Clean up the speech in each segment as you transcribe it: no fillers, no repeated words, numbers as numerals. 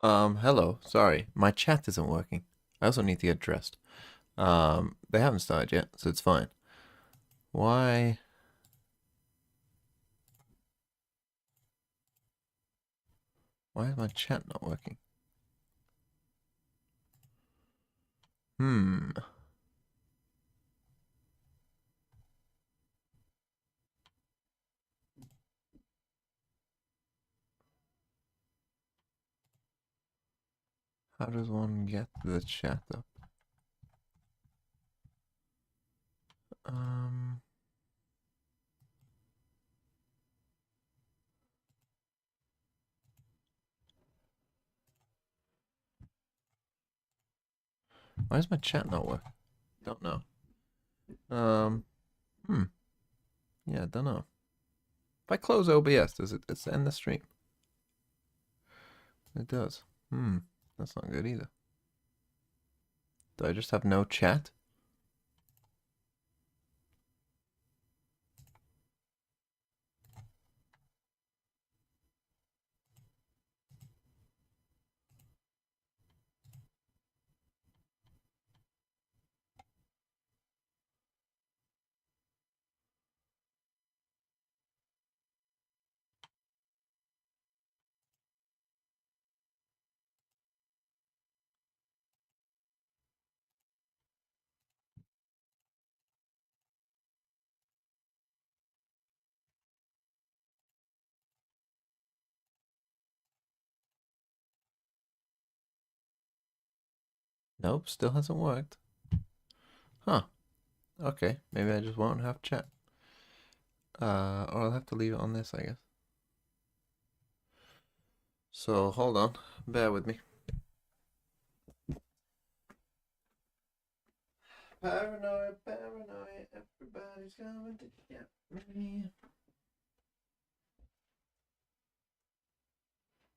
Hello. Sorry, my chat isn't working. I also need to get dressed. They haven't started yet, so it's fine. Why? Why is my chat not working? How does one get the chat up? Why is my chat not working? Don't know. Yeah, don't know. If I close OBS, does it end the stream? It does. That's not good either. Do I just have no chat? Nope, still hasn't worked. Huh. Okay, maybe I just won't have chat. Or I'll have to leave it on this, I guess. So, hold on. Bear with me. Paranoia, paranoia, everybody's coming to get me.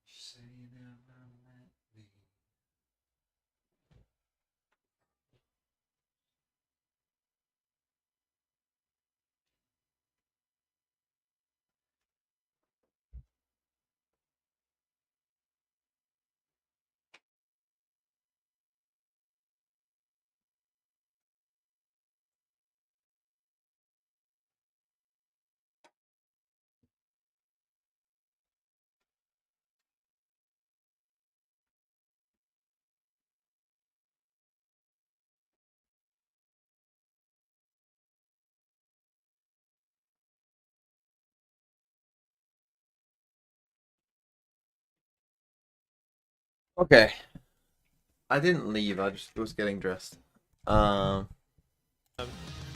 Say you never met me. Okay. I didn't leave, I just was getting dressed. That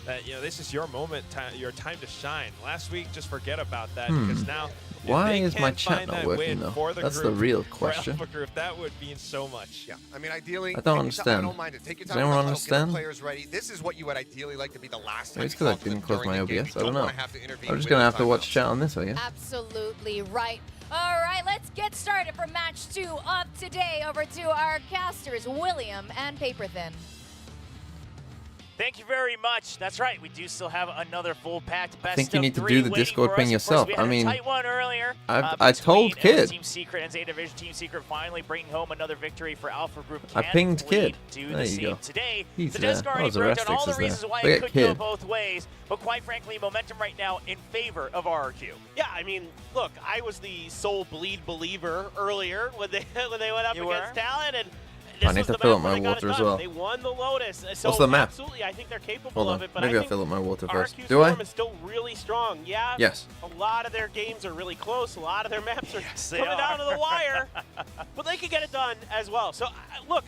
this is your moment, your time to shine. Last week, just forget about that because now. Why is my chat not working though? That's the real question. Group, that would mean so much. Yeah, I mean, ideally, I don't understand. I don't mind it. Take your Does time. anyone understand? Players ready. This is what you would ideally like to be the last time. Maybe it's because I didn't close my OBS. I don't know. I'm just gonna have to watch chat on this, I guess. Absolutely right. All right, let's get started for match 2 of today. Over to our casters, William and Paperthin. Thank you very much. That's right. We do still have another full packed best I think you need to of do three the Discord ping yourself. We I mean, a tight one earlier. I told Kid. Team Secret and Zeta Division. Team Secret finally bringing home another victory for Alpha Group. I pinged Kid. Do There the you same go. today. He's The there. Disc already the broke rest down all the is reasons there. why Look it at could Kid. go both ways. But quite frankly, momentum right now in favor of RRQ. Yeah, I mean, look, I was the sole bleed believer earlier when they went up against Talon, and this I need was to the fill map up where my they got it water as done. well. They won the Lotus. So What's the map? Absolutely, I think they're capable Hold of on. it. But Maybe I I'll think fill up my water first. RRQ's Do I? form is still really strong. Yeah. Yes. A lot of their games are really close. A lot of their maps are they coming are. down to the wire. But they can get it done as well. So look,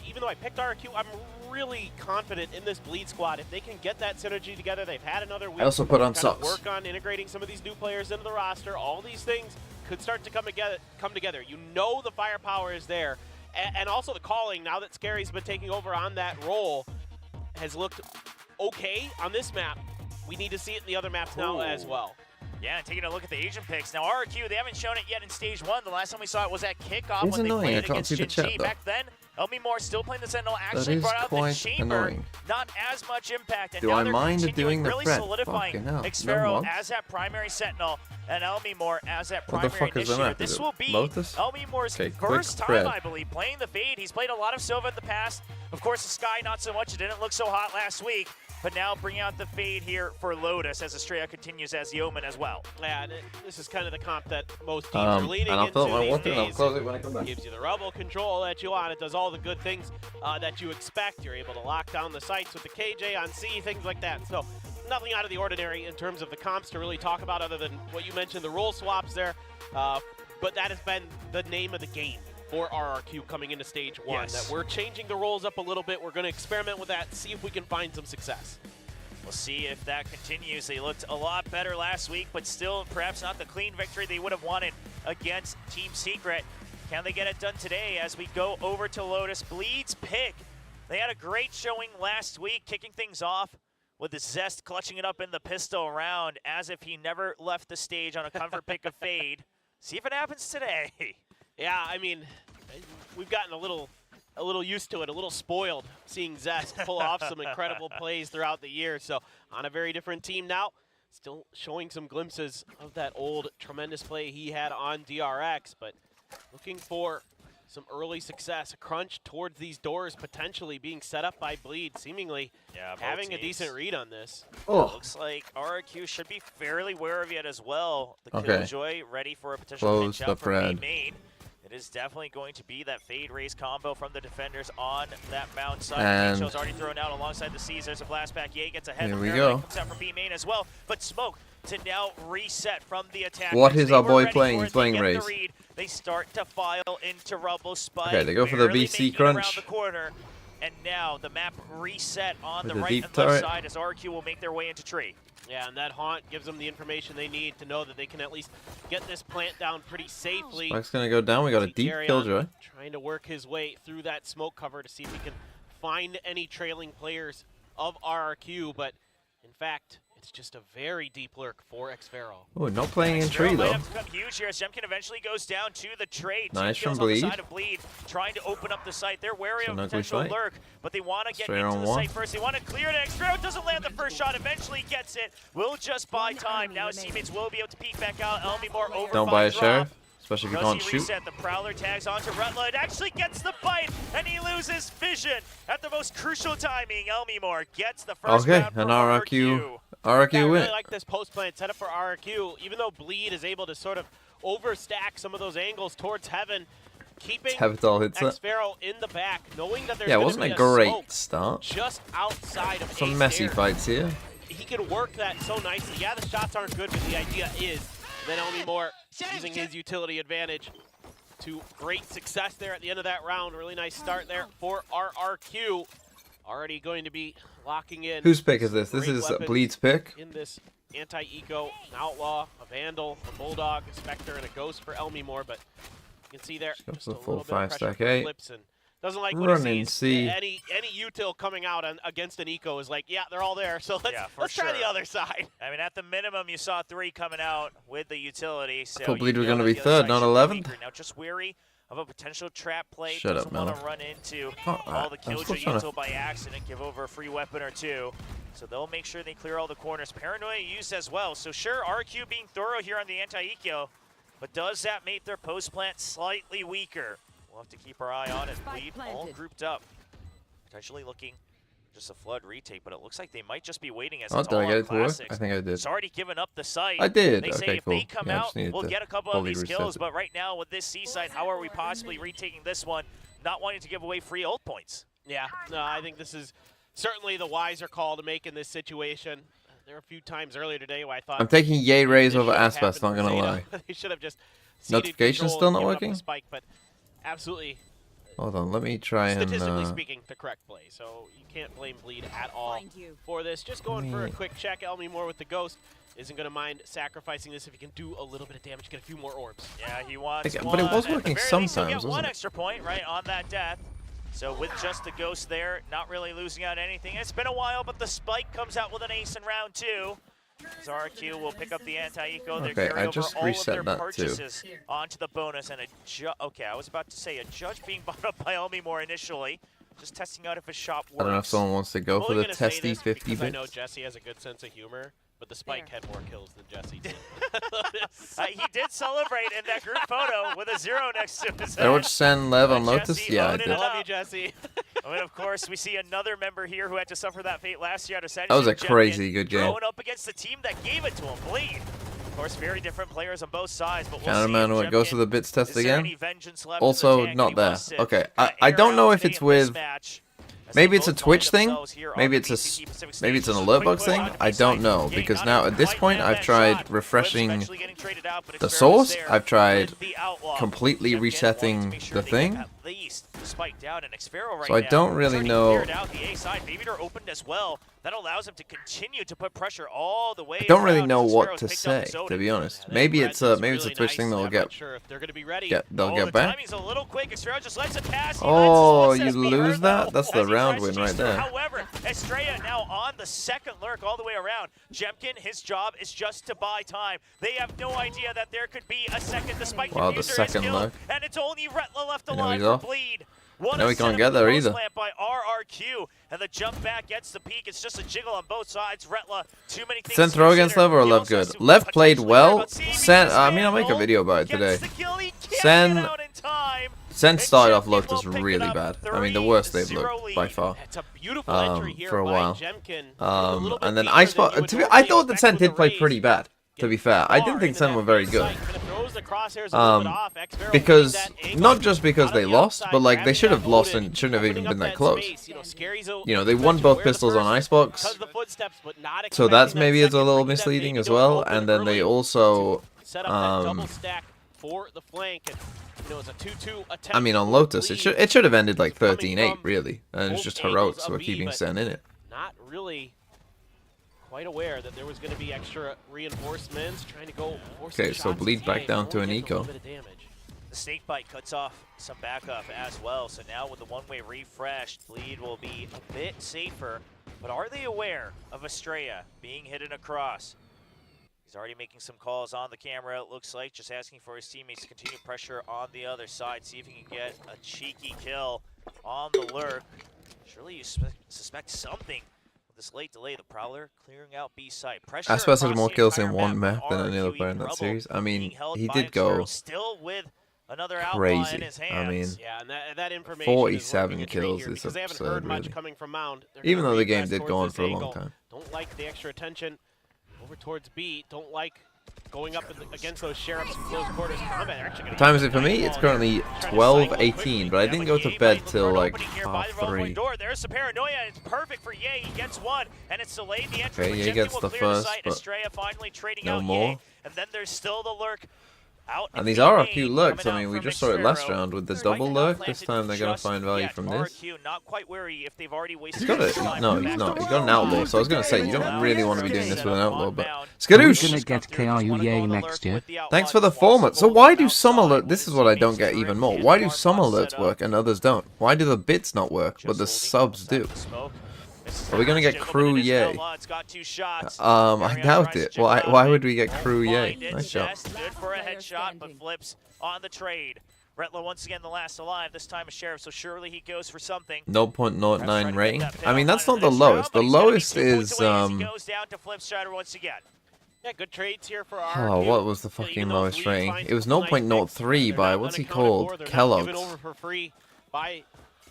even though I picked RRQ, I'm really confident in this bleed squad. If they can get that synergy together, they've had another week. I also put on to socks. work on integrating some of these new players into the roster. All these things could start to come together. You know the firepower is there. And also the calling, now that Scary's been taking over on that role, has looked okay on this map. We need to see it in the other maps now as well. Yeah, and taking a look at the Asian picks. Now, RRQ, they haven't shown it yet in Stage 1. The last time we saw it was at kickoff It's when annoying. they I played can't against see the Shin chat, Chi. though. Back then, Elmimore still playing the Sentinel, actually is brought out the quite Chamber. annoying. Not as much impact. And Do now I they're mind continuing, doing the really threat? solidifying Fucking hell. No Xfero mods? as that primary Sentinel and Elmimore as that What the primary fuck is the initiator. map? This Is it will be Lotus? Elmimore's Okay, quick first time, thread. I believe, playing the Fade. He's played a lot of Sova in the past. Of course, the Sky not so much. It didn't look so hot last week. But now bringing out the Fade here for Lotus as Estrella continues as Yeoman as well. Yeah, and this is kind of the comp that most teams are leaning and I'll into fill up my these water and I'll days. close it when I come back. Gives you the rubble control that you want. It does all the good things that you expect. You're able to lock down the sites with the KJ on C, things like that. So nothing out of the ordinary in terms of the comps to really talk about other than what you mentioned, the role swaps there. But that has been the name of the game for RRQ coming into stage 1. Yes. That we're changing the roles up a little bit. We're going to experiment with that, see if we can find some success. We'll see if that continues. They looked a lot better last week, but still perhaps not the clean victory they would have wanted against Team Secret. Can they get it done today as we go over to Lotus? Bleed's pick. They had a great showing last week, kicking things off with the Zest clutching it up in the pistol round as if he never left the stage on a comfort pick of Fade. See if it happens today. Yeah, I mean, we've gotten a little used to it, a little spoiled seeing Zest pull off some incredible plays throughout the year. So on a very different team now, still showing some glimpses of that old tremendous play he had on DRX, but looking for some early success. A crunch towards these doors potentially being set up by Bleed, seemingly having a decent read on this. Oh. Looks like RRQ should be fairly wary of it as well. The Killjoy ready for a potential Close pinch the out from thread. main. It is definitely going to be that Fade raise combo from the defenders on that Mount side. And Pincho's already thrown out alongside the C's. There's a blast back. Ye gets ahead. Here From we Paranoid, go. comes out for B main as well. But Smoke to now reset from the attack. What is our boy playing? He's playing Raze. Raze. They start to file into Rubble Spike. Okay, they go for the barely BC making it crunch. around the corner. And now the map reset on With the the right deep and left turret. side as RQ will make their way into tree. Yeah, and that haunt gives them the information they need to know that they can at least get this plant down pretty safely. Spike's gonna go down. We got a See deep Carrion Killjoy. trying to work his way through that smoke cover to see if he can find any trailing players of RRQ, but in fact, it's just a very deep lurk for Xfero. Oh, not playing in Xfero tree might though. have to become huge here as Jemkin eventually goes down to the trade. Nice Two kills from on the Bleed. side of Bleed, trying to open up the site. They're wary It's of an a ugly potential fight. lurk, but they want to get Straight into on the one. site first. They want to clear it. Xfero doesn't land the first shot, eventually gets it. Will just buy time. Now his teammates will be able to peek back out. Elmimore over Don't buy a sheriff, especially if you Does can't he shoot. reset? The Prowler tags onto Rutla. It actually gets the bite, and he loses vision at the most crucial timing. Elmimore gets the first Okay, round for an RRQ. Yeah, I RRQ really win. like this post plant setup for RRQ, even though Bleed is able to sort of overstack some of those angles towards Heaven, keeping Havital hits it. Xfero in the back, knowing that there's Yeah, it gonna wasn't be a great smoke start. just outside of Some A messy stairs. fights here. He can work that so nicely. Yeah, the shots aren't good, but the idea is then Elmimore using his utility advantage to great success there at the end of that round. Really nice start there for RRQ. Already going to be locking in. Whose pick is this? This great is weapons Bleed's pick. in this anti-eco, an outlaw, a vandal, a bulldog, a specter, and a ghost for Elmimore. But you can see there Go just for a the full little bit of 5-stack pressure eight. from Clipson. Doesn't like what Run he in sees. C. Any util coming out against an eco is like, yeah, they're all there. So Yeah, for let's try the sure. other side. I mean, at the minimum, you saw 3 coming out with the utility. So thought Bleed you was know gonna that be the other third, side not should be 11th. weaker. Now just wary of a potential trap play. Shut up, Doesn't want to Melo. run into Oh, all the I'm still Killjoy trying to- util by accident, give over a free weapon or 2. So they'll make sure they clear all the corners. Paranoia used as well. So sure, RQ being thorough here on the anti-eco, but does that make their post plant slightly weaker? We'll have to keep our eye on it. Bleed all grouped up. Potentially looking just a flood retake, but it looks like they might just be waiting as Oh, it's did all I get on it to work? classics. I think I did. It's already given up the site. I did. They say Okay, if they cool. come Yeah, I out, just needed we'll to get a couple of fully these reset kills. it. But right now with this C site, how are we possibly retaking this one? Not wanting to give away free ult points. Yeah, no, I think this is certainly the wiser call to make in this situation. There were a few times earlier today where I thought I'm taking Yay Rays this over should have Aspas, not happened gonna for lie. Zeta. They should have just ceded Notification's control still and not given up the working? Spike, but absolutely, Hold on, let me try and. statistically speaking, the correct play. So you can't blame Bleed at all for this. Just going for a quick check. Elmimore with the Ghost isn't going to mind sacrificing this if he can do a little bit of damage, get a few more orbs. Yeah, he wants Okay, one. but it was At the working very least, he'll sometimes, get wasn't one it? extra point, right, on that death. So with just the Ghost there, not really losing out anything. It's been a while, but the Spike comes out with an ace in round 2. As RRQ will pick up the anti-eco. Okay, They're carrying I just over all of reset their that too. purchases onto the bonus, and okay, I was about to say a judge being bought up by Elmimore initially, just testing out if his shop works. I don't know if someone wants to go I'm for only the gonna say testy this 50 because I know bits. Jesse has a good sense of humor, but the Spike There. had more kills than Jesse did. He did celebrate in that group photo with a 0 next to his Did I watch head. Sen Lev on Lotus? Jesse Yeah, I owned it did. I love you, up. Jesse. And of course, we see another member here who had to suffer that fate last year. That was a crazy good game. Going up against the team that gave it to him, Bleed. Of course, very different players on both sides, but we'll Counter see man if when it goes to Jemkin- the bits test is there any again. vengeance left in Also, the tank? not He there. wants to Okay, kinda I air don't know out if today it's in this with. match, as Maybe they it's a both find Twitch thing. themselves here on Maybe the it's a BCT Pacific maybe stage. it's an Just a alert quick box push thing. onto the I don't side. know Game because not now even at this quite point had I've that tried shot. refreshing Flips eventually getting traded out, but the Experiments source. there I've tried with the outlaw. completely Jemkin wanting to resetting make sure the they thing. get at least the spike down, and Xfero right So I now don't has really already know. cleared out the A side. Baby Door opened as well. That allows him to continue to put pressure all the way I don't really around know as what Xfero's to picked up say, the zone. to be honest. Yeah, that Maybe press it's is a really Twitch thing nice. they'll I'm get. not sure if they're going to be ready. They'll Oh, get the back. timing's a little quick. Xfero just lets it pass. He Oh, lets his you success be lose heard, that? though, That's the as he round tries win to right chase through. there. However, Estrella now on the second lurk all the way around. Jemkin, his job is just to buy time. They have no idea that there could be a second. The spike Wow, the diffuser is second killed, lurk. and it's only Retla left You know alive he's for off. Bleed. What No, a he can't setup get with the there post either. lamp by RRQ, and the jump back gets the peak. It's just a jiggle on both sides. Retla, too many things Sen to throw against consider. Lev or He Lev also has good? to Lev played potentially well. worry about saving Sen, this I mean, I'll make a vandal. video about it Gets today. the kill, he can't Sen- get out in time. Sen And started off Jemkin Lotus will pick really it up. bad. I mean, the worst they've 3-0 looked by lead. far. It's a beautiful entry here For a by while. Jemkin. A little bit And then deeper than Icebox. you would To be, I normally thought that expect Sen with did a play raise. pretty bad. To be fair, I didn't think Sen were very good. Because not just because they lost, but like they should have lost and shouldn't have even been that close. You know, they won both pistols on Icebox, so that's maybe is a little misleading as well. And then they also, I mean, on Lotus, it should have ended like 13-8 really, and it's just heroics who are keeping Sen in it. Not really quite aware that there was going to be extra reinforcements trying to go. Okay, so Bleed back down to an eco. The snake bite cuts off some backup as well. So now with the one-way refresh, Bleed will be a bit safer. But are they aware of Estrella being hidden across? He's already making some calls on the camera, it looks like, just asking for his teammates to continue pressure on the other side, see if he can get a cheeky kill on the lurk. Surely you suspect something. This late delay, the Prowler clearing out B site. Pressure Icebox had across more the kills in entire one map than from any other RRQ, player in that Rubble series. I mean, being held he by did go Xfero, still with another outlaw crazy. in his hands. I mean, Yeah, and that information 47 is kills here is because they haven't absurd, heard much really. coming from Mound. They're Even gonna though the game regress did go on towards for a this long angle. time. Don't like the extra attention over towards B. Don't like going up against those sheriffs in close quarters combat. They're actually gonna What time is use it for the me? night It's ball currently here, trying to cycle quickly. 12:18, but I didn't go to bed till like half 3. There's some paranoia. It's perfect for Ye. He gets one, and it's delayed the entry. Okay, but Ye Jemkin gets will the clear first, site. but Estrella finally trading no out more. Ye, and then there's still the lurk. Out And these in RRQ main, lurks, coming I mean, out we from just saw it last Xfero. round with the Spike double not lurk. This planted time they're going to just find value yet. from this. RRQ not quite wary if they've already wasted He's got his a, time no, back he's to not. the He's got an wall. outlaw, so I was going to say, you don't Allows really want to be Xfero doing this set with an up outlaw, on but... Mound. Skadoosh! Gonna get KRUA next year. Thanks for the format. So why do some alerts... This is what I don't get even more. Why do some alerts work and others don't? Why do the bits not work, but the subs do? Are we going to get crew yay? I doubt it. Why would we get crew yay? Nice job. Good for a headshot, but flips on the trade. Retla once again the last alive, this time a sheriff, so surely he goes for something. 0.09 rating. I mean, that's not the lowest. The lowest is, Goes down to flip strider once again. Yeah, good trades here for Oh, RRQ. what was the Even fucking though lowest Bleed rating? finds It was some nice picks, 0.03 they're by, not what's he unaccounted called? for. They're not Kellogg's. given over for free by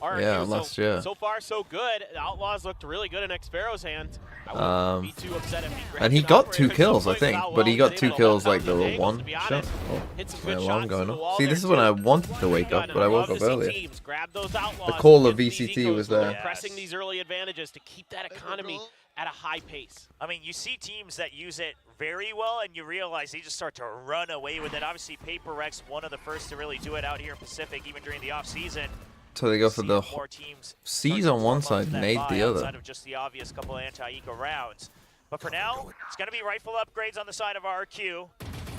RRQ. Yeah, last year. So far, so good. The Outlaws looked really good in Xfero's hands. I wouldn't be too upset if he grabbed And he an got operator 2 at kills, some I point think. without But he well got being 2 able to kills hold like the down angles, one to be shot. honest. Oh, Hit some my good alarm shots going to the off. wall See, there, this is when too. I wanted to wake up, And but I love woke to up see earlier. teams grab those Outlaws The call and of get these VCT ecos was going, there. pressing these early advantages to keep that economy at a high pace. I mean, you see teams that use it very well, and you realize they just start to run away with it. Obviously, Paper Rex, one of the first to really do it out here in Pacific, even during the off-season. So they go for the more teams C's start on to one warm up side, to that nade buy the other. outside of just the obvious couple of anti-eco rounds. But for now, it's going to be rifle upgrades on the side of RRQ.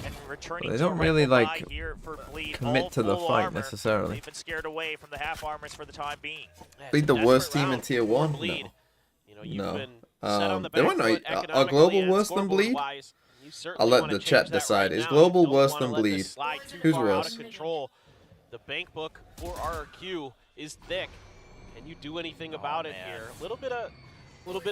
And returning They to don't a really, rifle like, buy here for Bleed. commit All to the full fight armor. necessarily. They've been scared away from the half armors for the time being. Yeah, Bleed it's a the worst desperate team in round Tier for 1? Bleed. No. You know, you've No. been They went right. Are Global worse than Bleed? I'll let the chat decide. Is Global worse than Bleed? Who's worse? The bank book for RRQ is thick. Can you do anything about it here? A little bit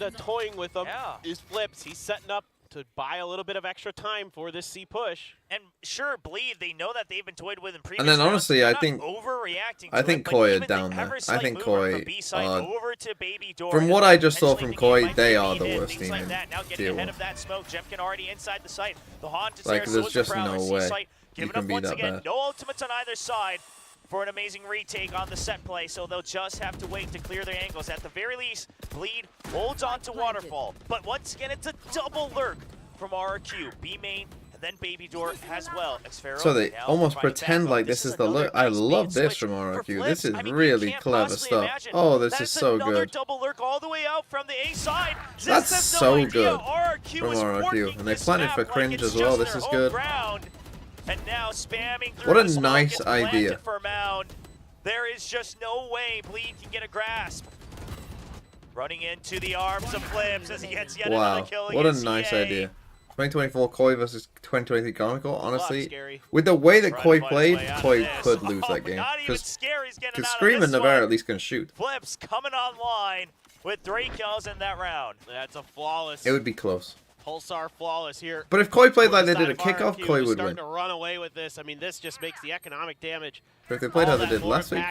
of toying with him is Flips. He's setting up to buy a little bit of extra time for this C push. And sure, Bleed, they know that they've been toyed with in previous And then honestly, I think Koi are down there. I think Koi are, from what I just saw from Koi, they are the worst team in Tier 1. Like, there's just no way you can be that bad. No ultimates on either side for an amazing retake on the set play, so they'll just have to wait to clear their angles. At the very least, Bleed holds on to Waterfall, but once again, it's a double lurk from RRQ. B main, and then Baby Door as well. So they almost pretend like this is the lurk. I love this from RRQ. This is really clever stuff. Oh, this is so good. Double lurk all the way out from the A side. That's so good from RRQ. And they planted for cringe as well. This is good. And now spamming through. What a nice idea. For Mound. There is just no way Bleed can get a grasp. Running into the arms of Flips as he gets yet another kill. What a nice idea. 2024 Koi versus 2023 Comical. Honestly, with the way that Koi played, Koi could lose that game. Because Scream and Navarre at least can shoot. Flips coming online with 3 kills in that round. That's a flawless. It would be close. Pulsar flawless here. But if Koi played like they did at kickoff, Koi would win. To run away with this. I mean, this just makes the economic damage. But if they played how they did last week,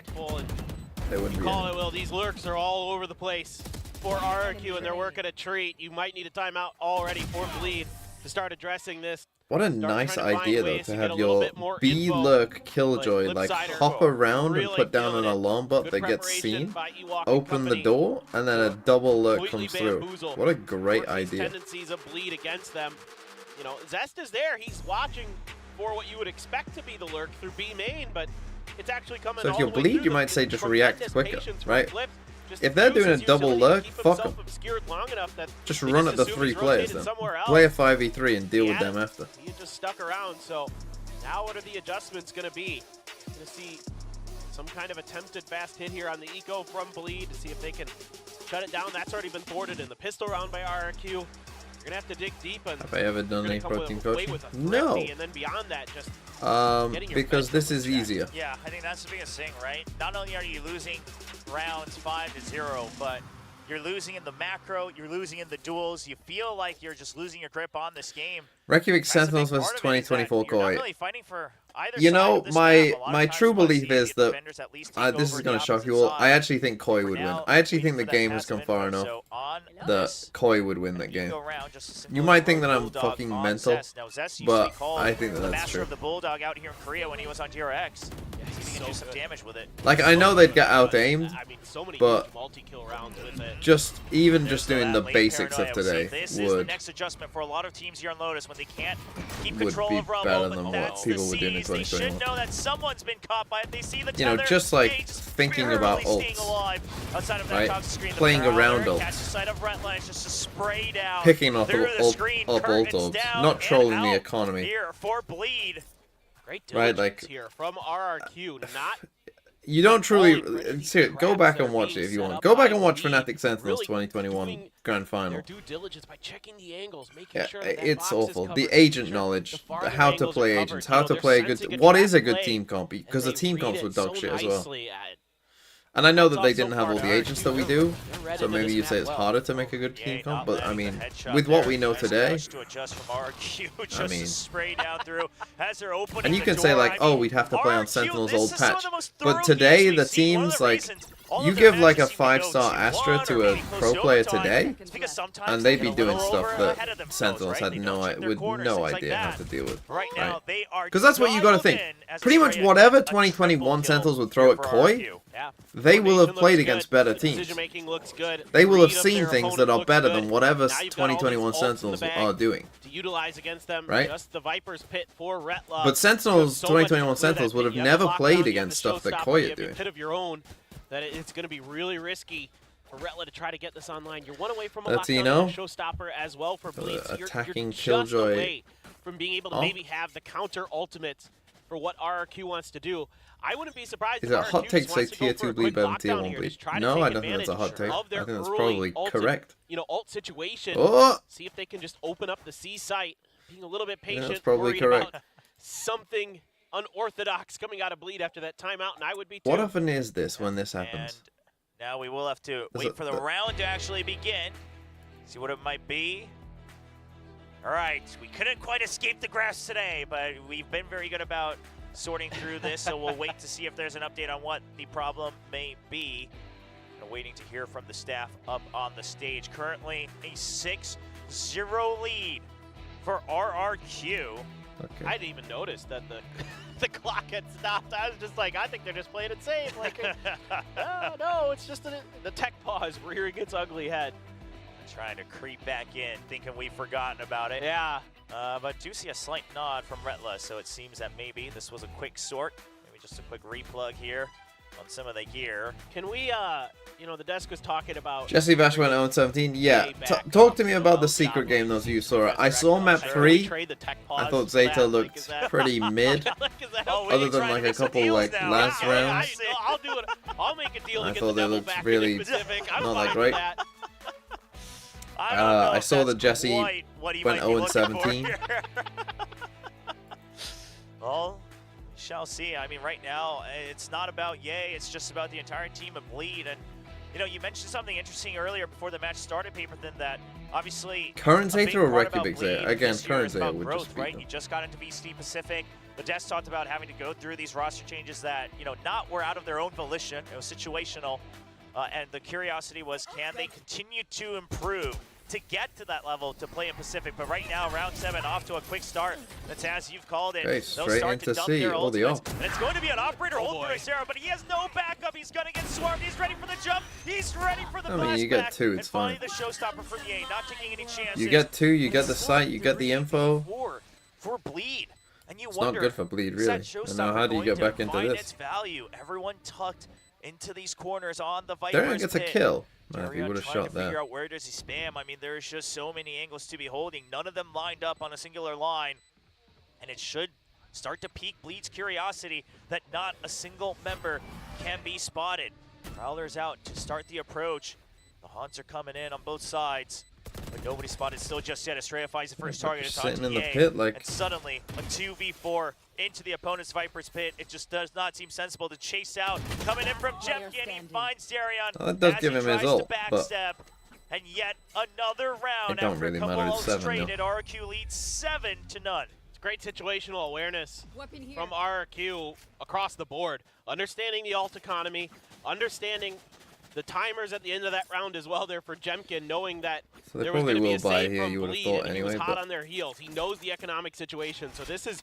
they wouldn't be. Call it, Will. These lurks are all over the place for RRQ, and they're working a treat. You might need a timeout already for Bleed to start addressing this. What a nice idea, though, to have your B lurk Killjoy like hop around and put down an alarm bot that gets seen, open the door, and then a double lurk comes through. What a great idea. Tendencies of Bleed against them. You know, Zest is there. He's watching for what you would expect to be the lurk through B main, but it's actually coming. So if you're Bleed, you might say just react quicker, right? If they're doing a double lurk, fuck them. Just run at the 3 players then. Play a 5v3 and deal with them after. He just stuck around, so now what are the adjustments going to be? Going to see some kind of attempted fast hit here on the eco from Bleed to see if they can shut it down. That's already been thwarted in the pistol round by RRQ. You're going to have to dig deep. And have I ever done any protein coaching? No. And then beyond that, just because this is easier. Yeah, I think that's the biggest thing, right? Not only are you losing rounds 5-0, but you're losing in the macro, you're losing in the duels. You feel like you're just losing your grip on this game. Reykjavik Sentinels versus 2024 Koi. Really fighting for either you know, my true belief is that this is going to shock you all. I actually think Koi would win. I actually think the game has come far enough that Koi would win that game. You might think that I'm fucking mental, but I think that that's true. The Bulldog out here in Korea when he was on DRX. He can do some damage with it. Like, I know they'd get out-aimed, but just doing the basics of today would next adjustment for a lot of teams here on Lotus when they can't keep would control be of Rumble, better than what people were doing in 2021. They should know that someone's been caught by it. They see the you know, just like thinking about ults, right? Playing around ults, just to spray down picking up ult ults, not trolling the economy. Here for Bleed. Right, like here from RRQ, not. You don't truly go back and watch it if you want. Go back and watch Fnatic Sentinels 2021 Grand Final. Yeah, it's awful. The agent knowledge, how to play agents, how to play a good. What is a good team comp? Because the team comps were dog shit as well. And I know that they didn't have all the agents that we do, so maybe you say it's harder to make a good team comp, but I mean, with what we know today, I mean, and you can say like, oh, we'd have to play on Sentinel's old patch, but today the teams like, you give like a 5-star Astra to a pro player today, and they'd be doing stuff that Sentinels had no idea how to deal with, right? Because that's what you got to think. Pretty much whatever 2021 Sentinels would throw at Koi, they will have played against better teams. They will have seen things that are better than whatever 2021 Sentinels are doing. Right? But Sentinels, 2021 Sentinels would have never played against stuff that Koi are doing. That it's going to be really risky for Retla to try to get this online. You're one away from a showstopper as well for Bleeds. Attacking you're just Killjoy away from being able to maybe have the counter ultimate for what RRQ wants to do. I wouldn't be surprised Is if it a hot RRQ take just to say wants to go tier for a 2 bleed quick better than tier lockdown 1 here, bleed? just try to No, take I don't think that's a hot advantage take. of their I think that's early probably ult, correct. ult situation. Oh! See if they can just open up the C site, being a little bit Yeah, that's patient, probably worried correct. about something unorthodox coming out of bleed after that timeout, and I would be too. What often is this when this happens? And now we will have to wait for the round to actually begin. See what it might be. All right, we couldn't quite escape the grass today, but we've been very good about sorting through this, so we'll wait to see if there's an update on what the problem may be. And waiting to hear from the staff up on the stage. Currently a 6-0 lead for RRQ. Okay. I didn't even notice that the clock had stopped. I was just like, I think they're just playing it safe. Like, no, it's just the tech pause rearing its ugly head. Trying to creep back in, thinking we've forgotten about it. Yeah. But do see a slight nod from Retla, so it seems that maybe this was a quick sort. Maybe just a quick replug here on some of the gear. Can we, you know, the desk was talking about... Jesse Bash went 0-17. Yeah, talk to me about the secret game those of you saw. I saw map 3. I thought Zeta looked pretty mid. Other than like a couple like last rounds. I'll do it. I'll make a deal to I get thought the they devil looked back really in the Pacific. I'm not fine that with great. that. I saw that Jesse quite what he went might be looking 0-17. for. Well, we shall see. I mean, right now, it's not about Yay, it's just about the entire team of Bleed. And, you know, you mentioned something interesting earlier before the match started, Paperthin, that obviously Current a big Zeta or part about Reykjavik Zeta? Bleed Again, this year current is Zeta about would growth, just beat right? them. You just got into VST Pacific. The desk talked about having to go through these roster changes that, you know, not were out of their own volition. It was situational. And the curiosity was, can they continue to improve to get to that level to play in Pacific? But right now, round 7 off to a quick start. That's as you've called it. Okay, They'll straight start into to dump C, their all the ultimates. ult. And it's going to be an operator hold for boy. Xera, but he has no backup. He's going to get swarmed. He's ready for the jump. He's ready for the I mean, you get flashback. 2, it's and finally fine. the showstopper from Yay, not taking any chances. You get 2, you get the site, you get the info. For Bleed. And you It's wonder, not good for Bleed, is that really. And now how do you showstopper get going back to into find this? its value? Everyone tucked into these corners on the Viper's Darian gets a pit. kill. Man, if he Darian would have trying shot to figure that. out where does he spam. I mean, there's just so many angles to be holding. None of them lined up on a singular line. And it should start to pique Bleed's curiosity that not a single member can be spotted. Prowler's out to start the approach. The Haunts are coming in on both sides. But nobody spotted still just yet. Estrella finds the first target. It's Sitting on in the TA, pit like... and suddenly a 2v4 into the opponent's Viper's pit. It just does not seem sensible to chase out. Coming in from Jepkin, he finds Darian. Oh, that does as give he him his tries ult, to but backstep. And yet another round it don't after really a couple matter, of it's 7 straight, now. and RRQ leads 7-0. It's great situational awareness from RRQ across the board. Understanding the ult economy, understanding the timers at the end of that round as well there for Jemkin, knowing that So they there was probably going to be a will buy save here, from you would have Bleed, thought and he was anyway, hot but- on their heels. He knows the economic situation, so this is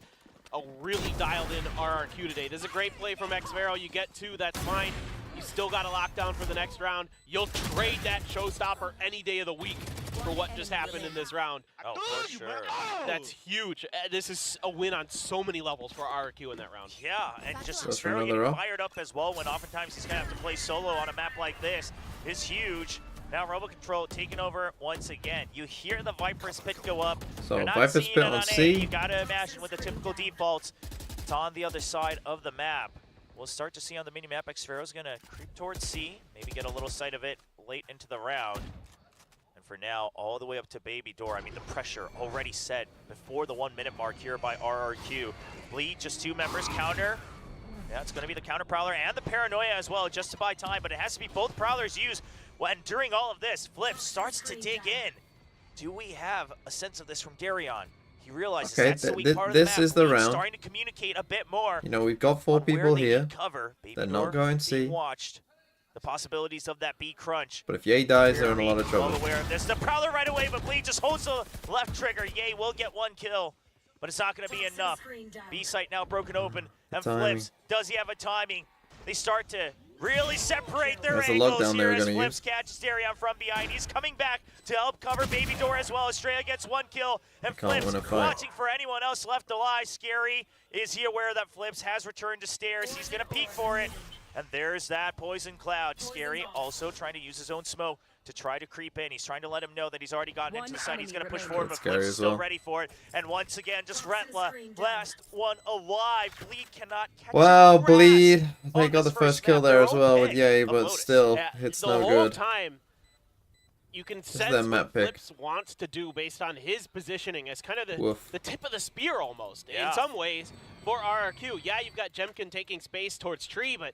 a really dialed-in RRQ today. This is a great play from Xvero. You get 2, that's fine. You still got a lockdown for the next round. You'll trade that showstopper any day of the week for what just happened in this round. Oh, for sure. That's huge. This is a win on so many levels for RRQ in that round. Yeah, and just Goes for very another up. fired up as well when oftentimes he's going to have to play solo on a map like this is huge. Now Robo Control taking over once again. You hear the Viper's pit go up. So You're not Viper's seeing pit it on A. C. You got to imagine with the typical defaults, it's on the other side of the map. We'll start to see on the mini-map, Xfero's going to creep towards C, maybe get a little sight of it late into the round. And for now, all the way up to Baby Door. I mean, the pressure already set before the 1 minute mark here by RRQ. Bleed, just 2 members, counter. Yeah, it's going to be the counter Prowler and the Paranoia as well, just to buy time, but it has to be both Prowlers used. When during all of this, Flip starts to dig in. Do we have a sense of this from Darian? He realizes Okay, that's the weak part of the this map. is the Bleed's round. starting to communicate a bit more. You know, we've got 4 on where people they here. can cover. Baby They're Door not going being C. watched. The possibilities of that B crunch. But if Yay dies, they're in a lot of Well trouble. aware of this. The Prowler right away, but Bleed just holds the left trigger. Yay will get 1 kill, but it's not going to be enough. B site now broken open, and Timing. Flips. Does he have a timing? They start to really separate their That's the angles lockdown they here were as gonna Flips use. catches Darian from behind. He's coming back to help cover Baby Door as well. Estrella gets 1 kill, and Can't Flips win a fight. watching for anyone else left alive. Scary, is he aware that Flips has returned to stairs? He's going to peek for it. And there's that Poison Cloud. Scary also trying to use his own smoke to try to creep in. He's trying to let him know that he's already gotten into the side. He's going to push forward, but Scary Flips as is still well. ready for it. And once again, just Retla, last one alive. Bleed cannot catch Wow, a grasp Bleed. They on got the this first map. kill there Their as own well with pick Yay, of but Lotus. still, Yeah, it's the no whole good. time, you can sense their what map pick. Flips wants to do based on his positioning as kind of Woof. the tip of the spear almost. Yeah. In some ways, for RRQ, yeah, you've got Jemkin taking space towards tree, but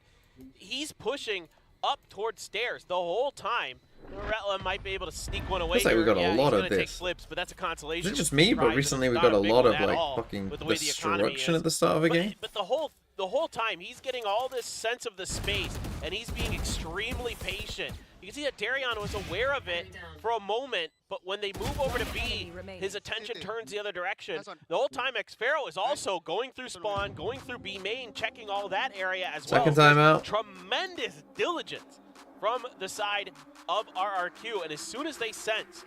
he's pushing up towards stairs the whole time. Retla might be able to sneak one away. Looks like we here. got a Yeah, lot he's of gonna take this. Flips, but that's a consolation. Is it just me, but prize, and recently it's we not got a big lot one of at like all fucking with the way the economy destruction is. at the start of a game? But the whole time he's getting all this sense of the space, and he's being extremely patient. You can see that Darion was aware of it for a moment, but when they move over to B, his attention turns the other direction. The whole time Xpharaoh is also going through spawn, going through B main, checking all that area as well. Second time out. Tremendous diligence from the side of RRQ, and as soon as they sense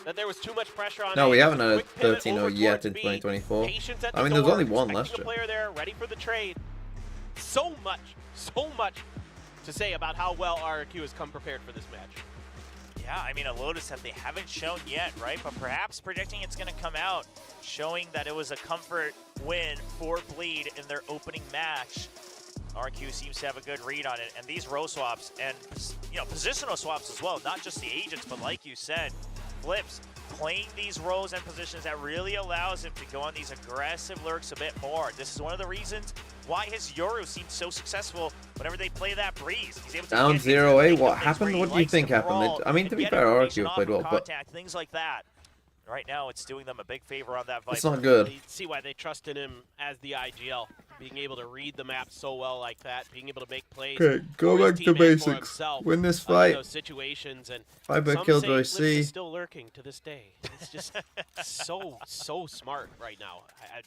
that there was too much pressure on No, we A, haven't had a quick pivot 13-0 over yet towards in B, 2024. patience at I mean, the there's door, only one expecting last a year. player there, ready for the trade. So much to say about how well RRQ has come prepared for this match. Yeah, I mean, a Lotus that they haven't shown yet, right? But perhaps predicting it's going to come out, showing that it was a comfort win for Bleed in their opening match. RQ seems to have a good read on it, and these row swaps and, you know, positional swaps as well, not just the agents, but like you said, Flips playing these rows and positions that really allows him to go on these aggressive lurks a bit more. This is one of the reasons why his Yoru seems so successful whenever they play that breeze. He's able to Down get 0-8, what things happened? where he What do you likes think to happened? brawl I mean, to and be get fair, information RRQ off played of well, but contact, things like that. Right now, it's doing them a big favor on that Viper. it's not good. You see why they trusted him as the IGL, being able to read the map so well like that, being able to make plays. Okay, go for his back to teammate, for basics. himself, Win this in fight. those situations, and 5-bet some Killjoy say Flips C. is still lurking to this day. It's just so smart right now.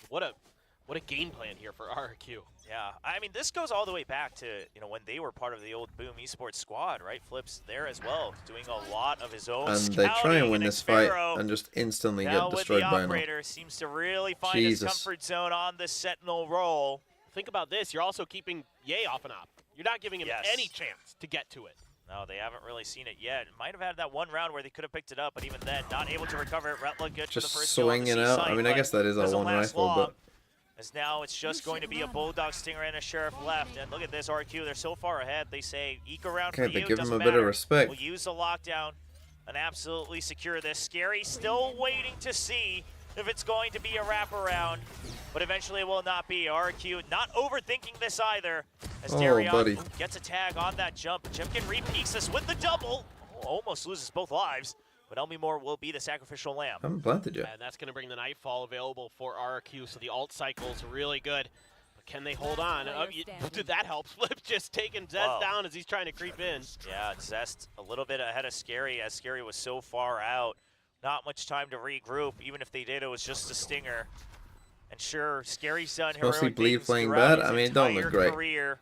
What a game plan here for RRQ. Yeah, I mean, this goes all the way back to, you know, when they were part of the old Boom Esports squad, right? Flips there as well, doing a lot of his own And scouting. they try and win this fight Xpharaoh, and just instantly now get destroyed with by the an operator, seems to really find Jesus. his comfort zone on the Sentinel role. Think about this. You're also keeping Ye off and op. You're not giving him Yes. any chance to get to it. No, they haven't really seen it yet. Might have had that one round where they could have picked it up, but even then, not able to recover it. Retla good for the Just first kill on the swinging C out. site, I mean, I but guess that is a doesn't one last rifle, long, but as now it's just going to be a Bulldog Stinger and a Sheriff left. And look at this, RQ, they're so far ahead. They say, eke around for okay, they you, give him doesn't a bit of matter. respect. We'll use the lockdown and absolutely secure this. Scary still waiting to see if it's going to be a wraparound, but eventually it will not be. RQ not overthinking this either, as Oh, Darion buddy. gets a tag on that jump. Jimkin repeats this with the double. Oh, almost loses both lives, but Elmi Moore will be the sacrificial lamb. I haven't planted yet. And that's going to bring the Nightfall available for RRQ, so the ult cycle is really good. But can they hold on? That helps. Flip just taking Zest Whoa. down as he's trying to creep in. Yeah, Zest a little bit ahead of Scary, as Scary was so far out. Not much time to regroup. Even if they did, it was just a stinger. And sure, Scary's done heroic Mostly Bleed things playing throughout bad. his I mean, it don't entire look great. career.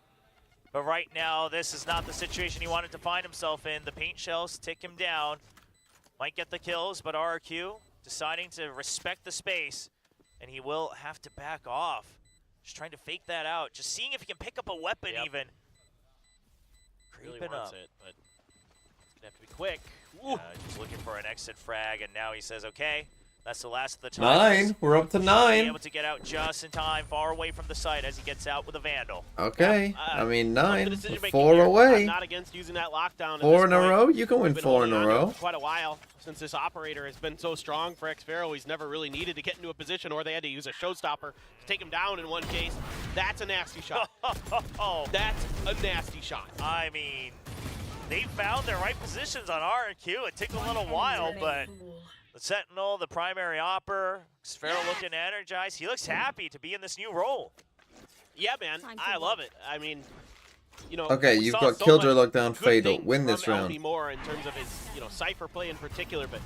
But right now, this is not the situation he wanted to find himself in. The paint shells tick him down. Might get the kills, but RQ deciding to respect the space, and he will have to back off. Just trying to fake that out. Just seeing if he can pick up a weapon even. Really Creeping wants up. it, but it's going to have to be quick. Just looking for an exit frag, and now he says, okay, that's the last of the time. 9. We're up to Be 9. able to get out just in time, far away from the site as he gets out with a Vandal. Okay. I mean, Love the 9. decision-making 4 here. away. I'm not against using that lockdown. 4 in a row? You can win We've been 4 in holding a on to it row. for quite a while since this operator has been so strong for Xpharaoh. He's never really needed to get into a position, or they had to use a showstopper to take him down in one case. That's a nasty shot. That's a nasty shot. I mean, they found their right positions on RRQ. It took a little while, but the Sentinel, the primary opper, Xpharaoh looking energized. He looks happy to be in this new role. Yeah, man, I love it. I mean, you know, Okay, we you've saw got so Killjoy much lockdown, good Fatal. things Win this from round. Elmi Moore in terms of his, Cypher play in particular, but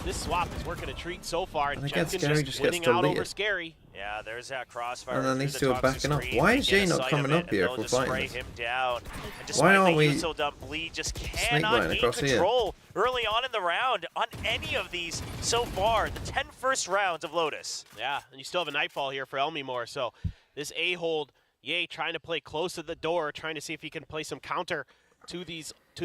this swap is working a treat so far, and And again, Jemkin's Scary just just gets winning to out lead over it. Scary. Yeah, there's that crossfire. And then through these the two are toxic backing up. screen. Why They is get Jay a not sight coming of it, up and here they'll if we're just fighting spray this? him down. And despite Why aren't being we Uso dump, Bleed just snake cannot line gain across here? control early on in the round on any of these so far. The 10 first rounds of Lotus. Yeah, and you still have a Nightfall here for Elmi Moore, so this A-hold, Ye trying to play close to the door, trying to see if he can play some counter to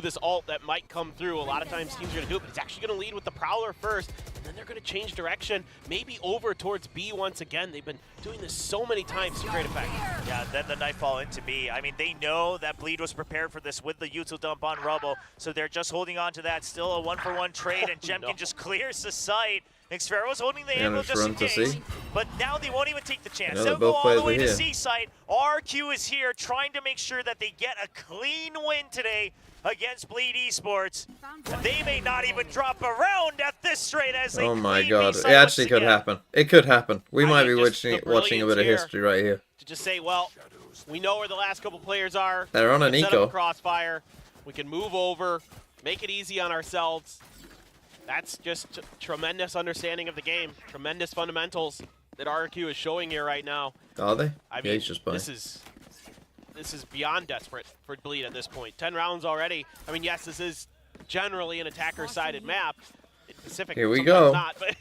this ult that might come through. A lot of times teams are going to do it, but he's actually going to lead with the Prowler first, and then they're going to change direction, maybe over towards B once again. They've been doing this so many times to great effect. Yeah, then the Nightfall into B. I mean, they know that Bleed was prepared for this with the util dump on Rubble, so they're just holding on to that. Still a 1-for-1 trade, and Jemkin just clears the site. Xfero's holding the angle just in case, but now they won't even take the chance. They'll go all the way to C site. RRQ is here trying to make sure that they get a clean win today against Bleed Esports. And they may not even drop a round at this trade as they Oh my clean god, B it site actually once could again. happen. It could happen. We might be just the watching a bit of brilliance history right here. To just say, well, we know where the last couple players are. They're on an We can set eco. up a crossfire. We can move over, make it easy on ourselves. That's just tremendous understanding of the game, tremendous fundamentals that RRQ is showing here right now. Are they? I Yeah, mean, he's just playing. this is beyond desperate for Bleed at this point. 10 rounds already. I mean, yes, this is generally an attacker-sided map. In Pacific, Here we sometimes go. Not, but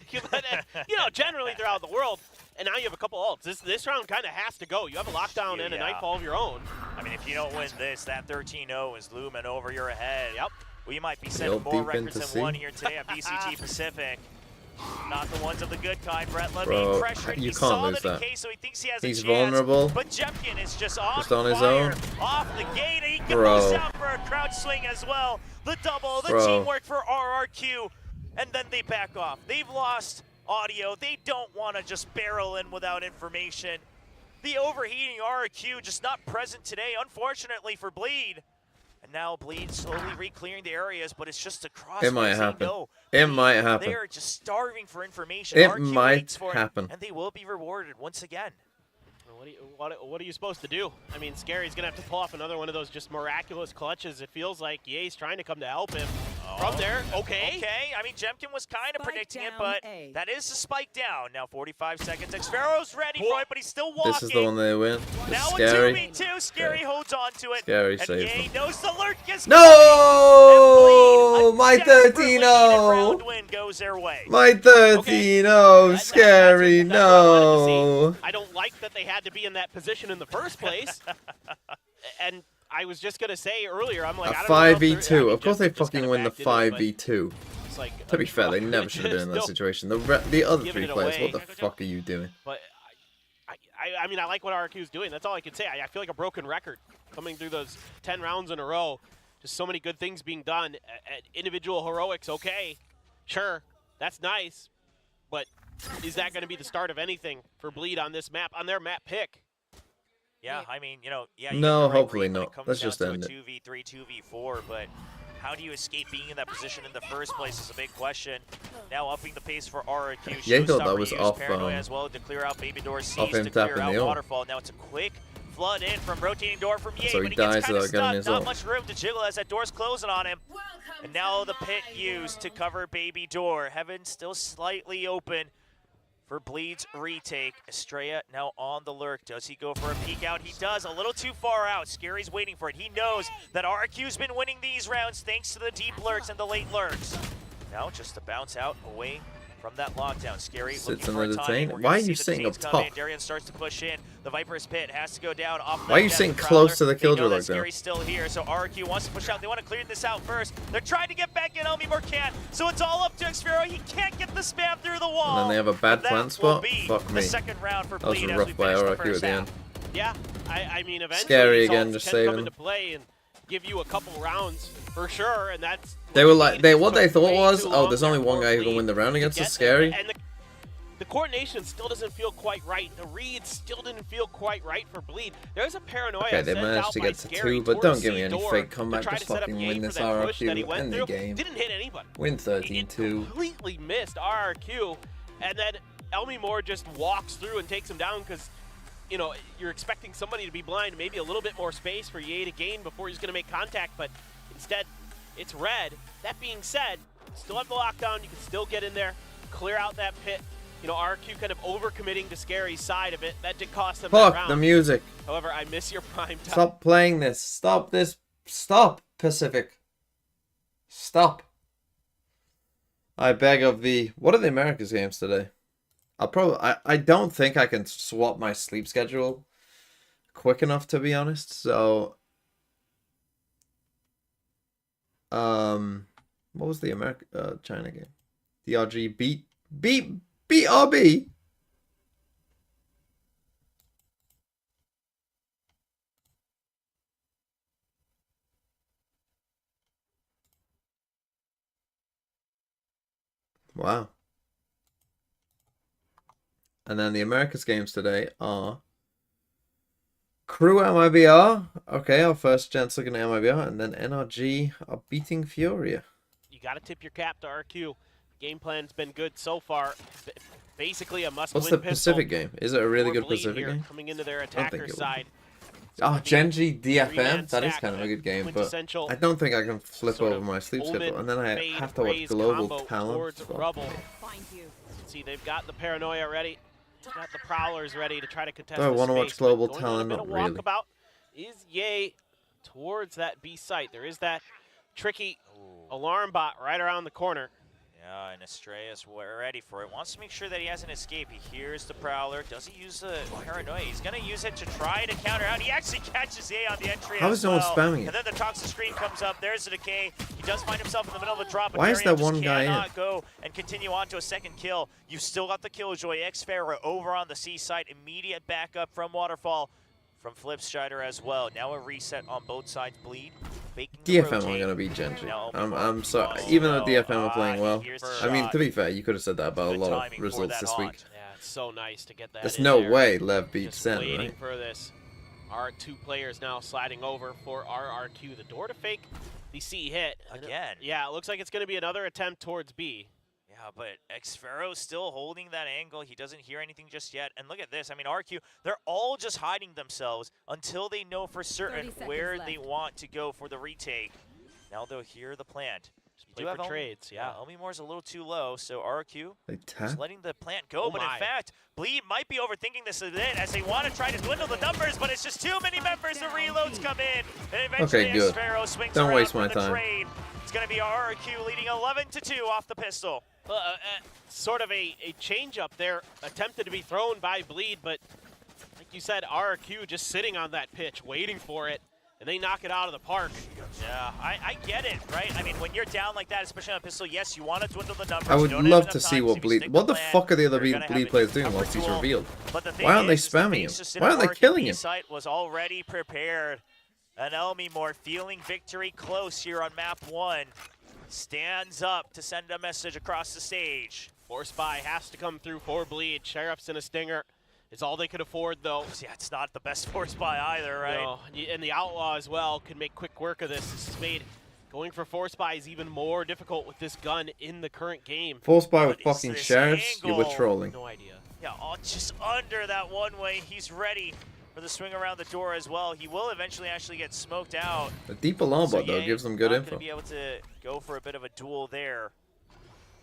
you know, generally throughout the world. And now you have a couple ults. This round kind of has to go. You have a lockdown and a Nightfall of your own. I mean, if you don't win this, that 13-0 is looming over your head. Yep. We might be setting Real more deep records into than one C. here today at BCG Pacific. Not the ones of the good kind. Bretla Bro, being pressured. you He can't saw lose the that. decay, so he thinks he has He's a chance. vulnerable. But Jemkin is just on his fire, own. off the gate, and he Bro. goes out for a crouch swing as well. The double, the Bro. teamwork for RRQ, and then they back off. They've lost audio. They don't want to just barrel in without information. The overheating RRQ just not present today, unfortunately for Bleed. And now Bleed slowly re-clearing the areas, but it's just a cross. It might where they happen. know It Bleed, might happen. They are just starving for information. It RRQ might waits for happen. It, and they will be rewarded once again. What are you supposed to do? I mean, Scary's going to have to pull off another one of those just miraculous clutches. It feels like Ye's trying to come to help him. From there, okay. Okay, I mean, Jemkin was kind of Spike predicting it, down but A. that is a spike down. Now 45 seconds. Xfero's ready for it, but he's still walking. This is the one they win. Now Scary. a 2v2. Scary holds on to it. Scary and saves Ye them. knows the lurk is No! coming. My And Bleed, a desperately needed 13-0! round win goes their way. My 13-0! That's Scary, what I wanted no! to see. I don't like that they had to be in that position in the first place. And I was just going to say earlier, I'm like, A I don't know if they're- 5v2. I mean, Of course they Jemkin just fucking kinda win the backed into it, but 5v2. it's like, To be fair, they never should have been in that Still- situation. The other giving three it players, away. what the fuck are you doing? But I mean, I like what RRQ is doing. That's all I can say. I feel like a broken record coming through those 10 rounds in a row. Just so many good things being done. At individual heroics, okay, sure, that's nice. But is that going to be the start of anything for Bleed on this map, on their map pick? Yeah, I mean, you know, yeah. You No, get the right hopefully read when not. it comes Let's down just to end a it. 2v3, 2v4, but how do you escape being in that position in the first place is a big question. Now upping the pace for RRQ. Yeah, he thought that Showstopper was used off, Paranoia as well to clear out Baby Door C's him to clear tapping out the ult. Waterfall. Now it's a quick flood in from rotating door from Ye, So he but he dies gets kind of without getting stuck. his Not ult. much room to jiggle as that door's closing on him. And now the pit used to cover Baby Door. Heaven still slightly open for Bleed's retake. Estrella now on the lurk. Does he go for a peek out? He does. A little too far out. Scary's waiting for it. He knows that RQ's been winning these rounds thanks to the deep lurks and the late lurks. Now just to bounce out away from that lockdown. Scary Sits looking in for a the timing. detain. We're Why gonna are see you the sitting detains up come in. top? Darian starts to push in. The Viper's pit has to go down. Off Why are you that sitting death close to the Prowler. They killjoy know like that? Scary's still here, so RQ wants to push out. They want to clear this out first. They're trying to get back in. Elmimore can't. So it's all up to Xfero. He can't get the spam through the wall. And then they have a bad That plant will spot? be Fuck the me. second round for That was Bleed as rough we by finish the RRQ first at the half. end. Yeah, I mean, eventually Scary these again, ults just can saving come them. into play and give you a couple rounds for sure, and that's They were like, what they thought way was, too oh, long there's only there one for guy who can Bleed win the round to against get us. there. Scary. And the coordination still doesn't feel quite right. The reads still didn't feel quite right for Bleed. There's a paranoia Okay, they sent managed out to by get to Scary 2, but towards don't give me C any door fake to comeback. try Just to set up fucking Ye win for this that push that he RRQ. went End the through. game. Didn't hit anybody. Win It 13-2. completely missed RRQ, and then Elmimore just walks through and takes him down because, you know, you're expecting somebody to be blind, maybe a little bit more space for Ye to gain before he's going to make contact, but instead it's red. That being said, still have the lockdown. You can still get in there, clear out that pit. You know, RQ kind of overcommitting to Scary's side of it. That did cost them that Fuck round. the music. However, I miss your prime time. Stop playing this. Stop this. Stop, Pacific. Stop. I beg of thee. What are the Americas games today? I don't think I can swap my sleep schedule quick enough, to be honest. So What was the America China game? DRG beat BRB. Wow. And then the Americas games today are Crew MIBR. Okay, our first chance looking at MIBR, and then NRG are beating Furia. You got to tip your cap to RQ. Game plan's been good so far. Basically a must-win. What's the pistol Pacific game? Is it a really or good bleed Pacific here, game? coming into their think attacker it will. side. Oh, Genji DFM? Three-man That is stack, kind of a good game, but quintessential I don't think I can flip sort over of my sleep Omen schedule. And then I fade have to watch raise Global combo Talent. towards as well. Rubble. Find you. See, they've got the Paranoia ready. Got the Prowlers ready to try to contest Do I the want to watch space, Global but going on a Talent? bit Not of really. walkabout is Ye towards that B site. There is that tricky alarm bot right around the corner. Yeah, and Estrellas ready for it. Wants to make sure that he has an escape. He hears the Prowler. Does he use the Paranoia? He's going to use it to try to counter out. He actually catches A on the entry. How is no one spamming it? And then the toxic screen comes up. There's the decay. He does find himself in the middle of the drop. But Why is Darian that one just guy in? cannot go and continue on to a second kill. You've still got the Killjoy. X-Farah over on the C side. Immediate backup from Waterfall. From Flipstrider as well. Now a reset on both sides. Bleed. DFM are going to beat Genji. I'm sorry. Even though DFM are playing well. I mean, to be fair, you could have said that about a lot of results this week. Yeah, it's so nice to get that. There's in no there. way Lev beats Just Sen, waiting right? for this. Our two players now sliding over for RRQ. The door to fake the C hit. Again. Yeah, it looks like it's going to be another attempt towards B. Yeah, but X-Farah's still holding that angle. He doesn't hear anything just yet. And look at this. I mean, RQ, they're all just hiding themselves until they know for certain 30 where seconds they left. want to go for the retake. Now they'll hear the plant. Play for trades, yeah. Elmimore's a little too low, so RQ They just tap. letting the plant go. Oh but in my. fact, Bleed might be overthinking this a bit as they want to try to dwindle the numbers, but it's just too many members. The reloads come in. And eventually Okay, good. X-Farah swings Don't around waste for my the time. trade. It's going to be RRQ leading 11-2 off the pistol. Sort of a change up there attempted to be thrown by Bleed, but like you said, RRQ just sitting on that pitch, waiting for it, and they knock it out of the park. Yeah, I get it, right? I mean, when you're down like that, especially on a pistol, yes, you want to dwindle the numbers. I You would don't have love enough to see time, so what if you Bleed. stick What the plan, fuck are the other you're gonna have Bleed a players doing tougher once he's duel. revealed? But the thing Why aren't they is, the spamming him? basis in Why aren't they RRQ killing him? site was already prepared. And Elmimore feeling victory close here on map 1. Stands up to send a message across the stage. Force buy has to come through for Bleed. Sheriff's and a stinger. It's all they could afford, though. Yeah, it's not the best force buy either, right? No, and the Outlaw as well can make quick work of this. This is made going for force buy is even more difficult with this gun in the current game. Force buy with What is fucking this sheriffs? You were angle? trolling. No idea. Yeah, just under that one way. He's ready for the swing around the door as well. He will eventually actually get smoked out. The deep alarm bot, though, Yang gives them good not info. gonna be able to go for a bit of a duel there.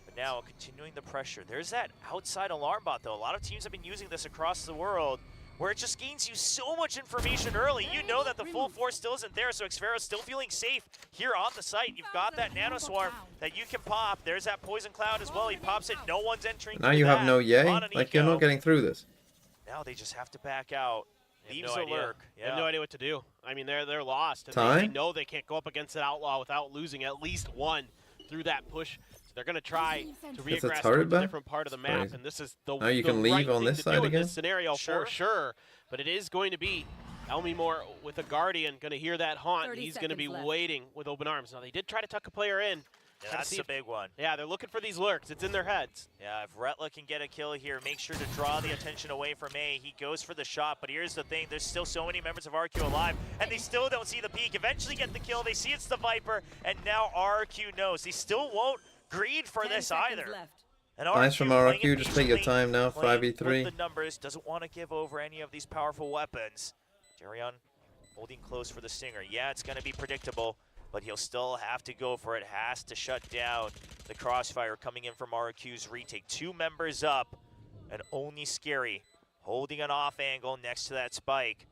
But now, continuing the pressure. There's that outside alarm bot, though. A lot of teams have been using this across the world, where it just gains you so much information early. You know that the full force still isn't there, so X-Farah's still feeling safe here on the site. You've got that Nano Swarm that you can pop. There's that Poison Cloud as well. He pops it. No one's entering Now through you have that no yay? on an Like, you're eco. not getting through this. Now they just have to back out. They Leaves have a no idea. lurk. They have no idea what to do. I mean, they're lost. And Time? They know they can't go up against an Outlaw without losing at least one through that push. So they're going to try to Gets a reaggress turret towards a back? different part of the map, Crazy. and this is the Now you the can leave right on thing this to side do in again? this scenario for sure. But it is going to be Elmimore with a Guardian going to hear that haunt. 30 He's going to be seconds left. waiting with open arms. Now, they did try to tuck a player in. Yeah, Try to that's see a if- big one. Yeah, they're looking for these lurks. It's in their heads. Yeah, if Retla can get a kill here, make sure to draw the attention away from A. He goes for the shot, but here's the thing. There's still so many members of RQ alive, and they still don't see the peak. Eventually get the kill. They see it's the Viper, and now RQ knows. They still won't greed for 10 this seconds either. left. And Nice from playing RRQ. it Just take your patiently, time now. playing 5v3. with the numbers, doesn't want to give over any of these powerful weapons. Darion holding close for the Stinger. Yeah, it's going to be predictable, but he'll still have to go for it. Has to shut down the crossfire coming in from RQ's retake. 2 members up, and only Scary holding an off angle next to that spike.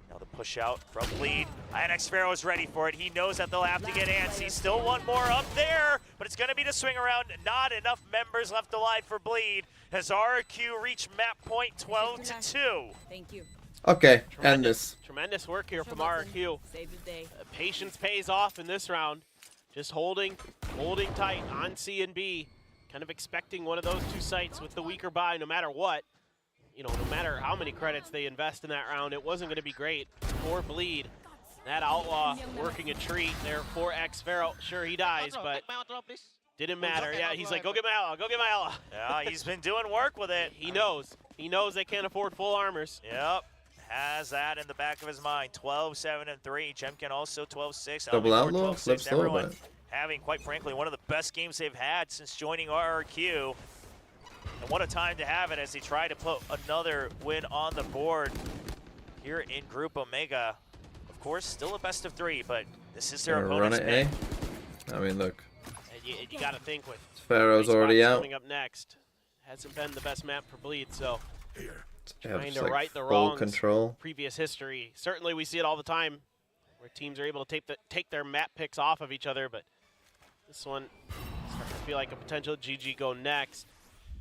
Now the push out from Bleed. And X-Farah is ready for it. He knows that they'll have to get antsy. Still one more up there, but it's going to be the swing around. Not enough members left alive for Bleed as RQ reach map point 12-2. Thank you. Okay, end this. Tremendous work here from RRQ. Save the day. Patience pays off in this round. just holding tight on C and B, kind of expecting one of those two sites with the weaker buy no matter what. You know, no matter how many credits they invest in that round, it wasn't going to be great for Bleed. That Outlaw working a treat there for X-Pharaoh. Sure, he dies, but didn't matter. Yeah, he's like, go get my Outlaw, go get my Outlaw. Yeah, he's been doing work with it. He knows they can't afford full armors. Yep, has that in the back of his mind. 12-7-3. Jemkin also 12-6. Double Outlaw, flip slow, Everyone having, quite frankly, one of the best games they've had since joining RRQ. And what a time to have it as they try to put another win on the board here in Group Omega. Of course, still a best of 3, but this is their opponent's run it A. I mean, look. And you got to think with Pharaoh's already out. Coming up next, hasn't been the best map for Bleed, so trying to like right the full wrongs. Control. Previous history. Certainly, we see it all the time, where teams are able to take their map picks off of each other. But this one starts to feel like a potential GG go next.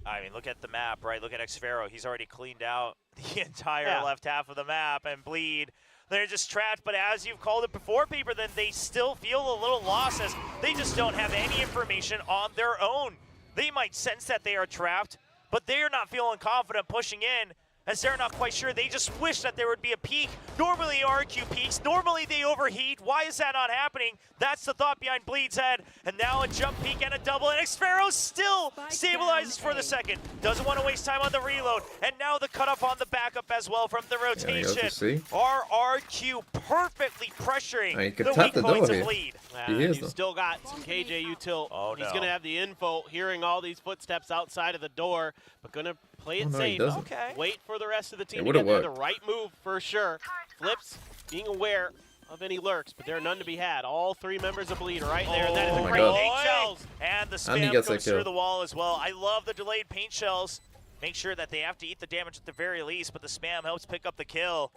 I mean, look at the map, right? Look at X-Pharaoh. He's already cleaned out the entire left half of the map, and Bleed, they're just trapped. But as you've called it before, Paper, then they still feel a little lost as they just don't have any information on their own. They might sense that they are trapped, but they're not feeling confident pushing in as they're not quite sure. They just wish that there would be a peak. Normally RQ peaks, normally they overheat. Why is that not happening? That's the thought behind Bleed's head. And now a jump peak and a double, and X-Pharaoh still stabilizes for the second. Doesn't want to waste time on the reload. And now the cutoff on the backup as well from the rotation. RRQ perfectly pressuring the weak points of Bleed. He's still got some KJ util. Oh, he's going to have the info, hearing all these footsteps outside of the door, but going to play it safe. Okay. Wait for the rest of the team to get there. The right move for sure. Flips being aware of any lurks, but there are none to be had. All 3 members of Bleed right there. That is a great paint shells. And the spam goes through the wall as well. I love the delayed paint shells. Make sure that they have to eat the damage at the very least, but the spam helps pick up the kill.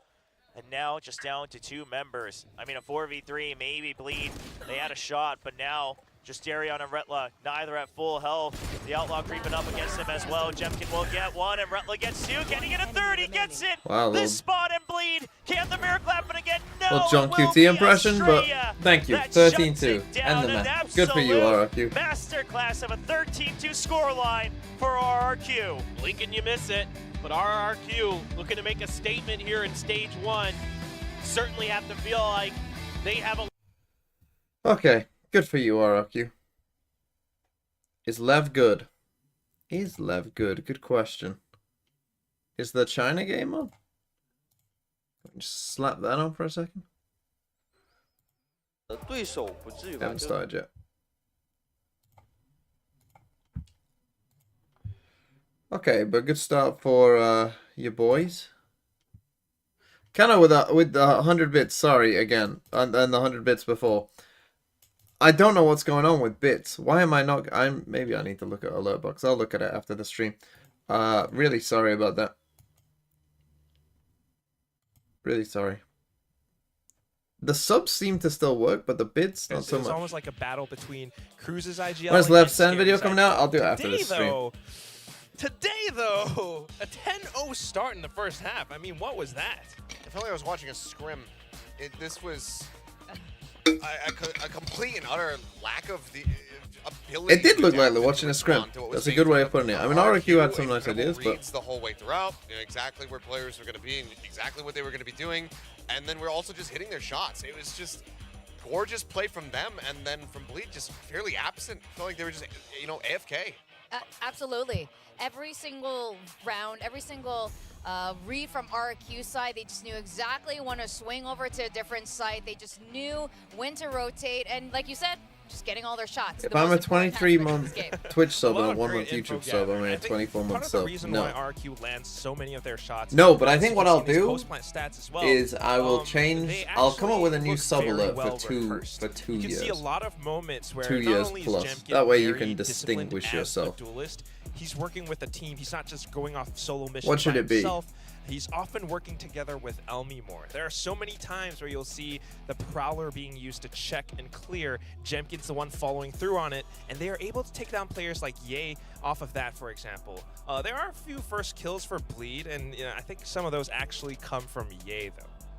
And now just down to 2 members. I mean, a 4v3, maybe Bleed. They had a shot, but now just Darion and Retla, neither at full health. The Outlaw creeping up against him as well. Jemkin will get 1, and Retla gets 2. Can he get a 3rd? He gets it! Wow, this spot and Bleed. Can the miracle happen again? No, well, John QT impression, but thank you. 13-2. End the match. Good for you, RRQ. Masterclass of a 13-2 scoreline for RRQ. Blinking you miss it, but RRQ looking to make a statement here in stage 1. Certainly have to feel like they have a... Okay. Good for you, RRQ. Is Lev good? Is Lev good? Good question. Is the China game on? Just slap that on for a second. Haven't started yet. Okay, but good start for your boys. Kind of with the 100 bits. Sorry again, and the 100 bits before. I don't know what's going on with bits. Why am I not... maybe I need to look at Alertbox. I'll look at it after the stream. Really sorry about that. Really sorry. The subs seem to still work, but the bits not so much. It's almost like a battle between Cruz's IGL. When's Left Send video coming out? I'll do it after the stream. Today, though, a 10-0 start in the first half. I mean, what was that? I felt like I was watching a scrim. This was... a complete and utter lack of the ability. It did look like they're watching a scrim. That's a good way of putting it. I mean, RRQ had some nice ideas, but the whole way throughout, you know, exactly where players were going to be and exactly what they were going to be doing, and then we're also just hitting their shots. It was just gorgeous play from them, and then from Bleed, just fairly absent. I felt like they were just, you know, AFK. Absolutely. Every single round, every single read from RRQ side, they just knew exactly when to swing over to a different site. They just knew when to rotate, and like you said, just getting all their shots. If I'm a 23-month Twitch sub and a 1-month YouTube sub, I'm a 24-month sub. The reason why RRQ lands so many of their shots. No, but I think what I'll do is I will change. I'll come up with a new sub alert for 2 years. You can see a lot of moments where 2 years plus. That way you can distinguish yourself. He's working with a team. He's not just going off solo missions. What should it be? He's often working together with Elmi more. There are so many times where you'll see the Prowler being used to check and clear. Jemkin's the one following through on it, and they are able to take down players like Ye off of that, for example. There are a few first kills for Bleed, and you know, I think some of those actually come from Ye, though.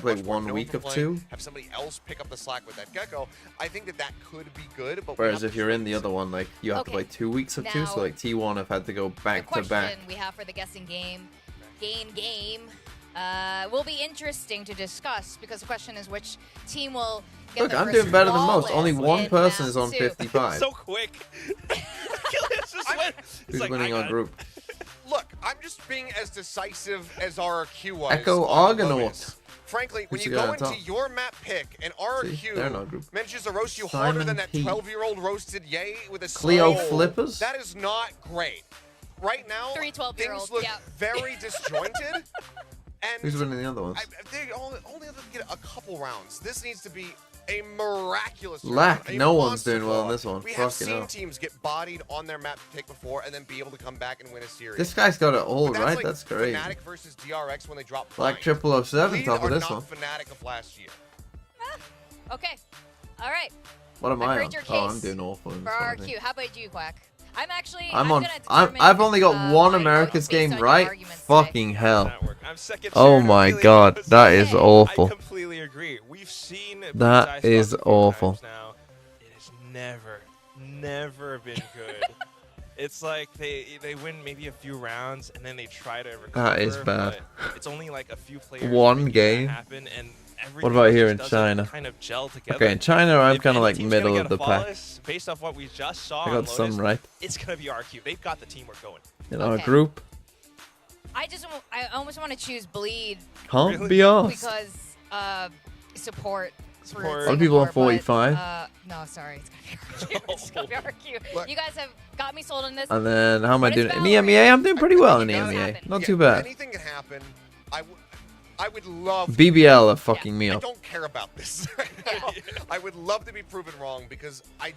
have play much more one known week for of playing, 2. have somebody else pick up the slack with that Gecko, I think that that could be good. But Whereas if you're in the other one, like, you have to Okay. play 2 weeks of 2, so Now, like T1 have had to go The back to question back. we have for the guessing game, game, will be interesting to discuss because the question is which team will get Look, the I'm first doing better than most. flawless Only one in person map is on 2. 55. So quick. Achilles just went. It's Who's like, winning I on got it. group? Look, I'm just being as decisive as RRQ was. Echo on Argonaut. Lotus. Frankly, when Who's you the guy go on top? into your map pick and See, they're not RRQ group. manages to roast you harder Simon than that P. 12-year-old roasted Yay with a Cleo soul, Flippers? that is not great. Right now, 3 12-year-olds, things look yeah. very disjointed. And Who's winning the other ones? they only have to get a couple rounds. This needs to be a miraculous Lack. round, a No one's monster doing well in draw. this one. We have Fucking seen hell. teams get bodied on their map pick before and then be able to come back and win a series. This guy's got it all But that's right. like That's great. Fnatic versus DRX when they drop Black blind. 007 Bleed top are of this not one. Fnatic of last year. Okay. All right. What am I've I heard on? your Oh, I'm case doing awful in For this one, I RRQ. think. How about you, Quack? I'm on. gonna determine, I've only got one my America's vote based game on your right. arguments today. Fucking hell. Network. I'm second Oh chair to my really god, opposite. that is Okay. I awful. completely agree. We've seen That Icebox is a few awful. times now. It has never been good. It's like they win maybe a few rounds and then they try to recover. That is bad. but It's only like a few players. One making that game? happen, and What about here in everything just doesn't China? Kind of gel together. Okay, in China, I'm If kind of any like team's gonna middle get of a the pack. flawless, based off what we just saw I on got Lotus, some right. it's gonna be RQ. They've got the teamwork going. In our Okay. group, I almost want to choose Bleed can't Really? be asked. because support. for Support. A lot of people on Singapore, but, 45. no, sorry. It's gotta be RQ. It's gotta be RQ. Look. You guys have got me sold on this. And then, how am I What is doing? In Valorant? EMEA, I'm doing pretty well in Anything can EMEA. happen. Not Yeah, too bad. Anything can happen. I would love. BBL are fucking me I up. don't care about this. I would love to be proven wrong because I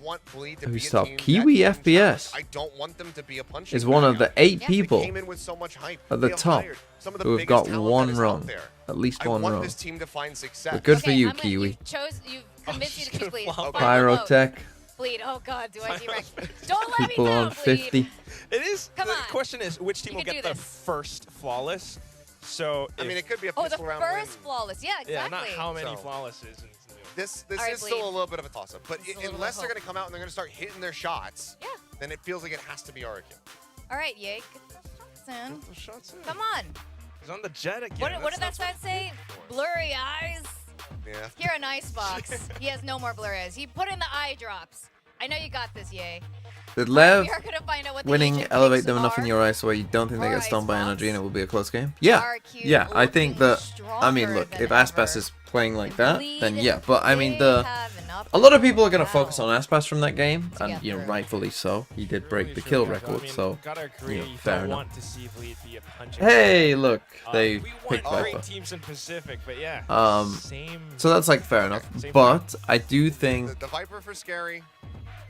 want Bleed to be Who's a top? team Kiwi that can FPS challenge. I don't want them to be a punch. Is one of the 8 Yeah. people They came in with so much hype. at the They have top hired some of the who have biggest got talent that one is out wrong. there. At least I one want wrong. this team to find success. But good for Okay, you, I'm gonna- Kiwi. You convinced me to she's choose Bleed. gonna Final vote. Pyrotech, Bleed. Oh God, do I direct? Don't let me people down, on 50. Bleed. It is. Come the on. question is, which team You will can get do the this. first flawless? So I mean, it could be a Oh, the pistol round first win. flawless. Yeah, exactly. yeah, not how many So- flawlesses. And, This All right, is still a Bleed. little bit of a toss-up. But It's a little unless bit they're of going to come out and they're going to start hitting their shots, Yeah. then it feels like it has to be RQ. All right, Yay. Get the shots in. the shots in. Come on. He's on the jet again. What did that That's sign say? Blurry eyes. Yeah. Here in Icebox, he has no more blurry eyes. He put in the eye drops. I know you got this, Yay. Did Lev We are gonna find out what the winning agent elevate picks them enough in are. your eyes so you don't think they Or get stunned by Icebox. energy and it will be a close game? Yeah. RQ Yeah, I think looking that. I mean, stronger look, than if Aspas ever. is playing like that, then Bleed, yeah. But I mean, they have enough a lot of people are to going to focus battle. on Aspas from that game, To and get you know, through. rightfully so. He did break Really the sure kill does. record, I mean, so gotta agree. you know, You fair don't enough. want to see Bleed be a punching. Hey, look, they we picked want Viper. great teams in Pacific, but yeah. Same. So that's like fair enough. Same But I do think The Viper for Scary,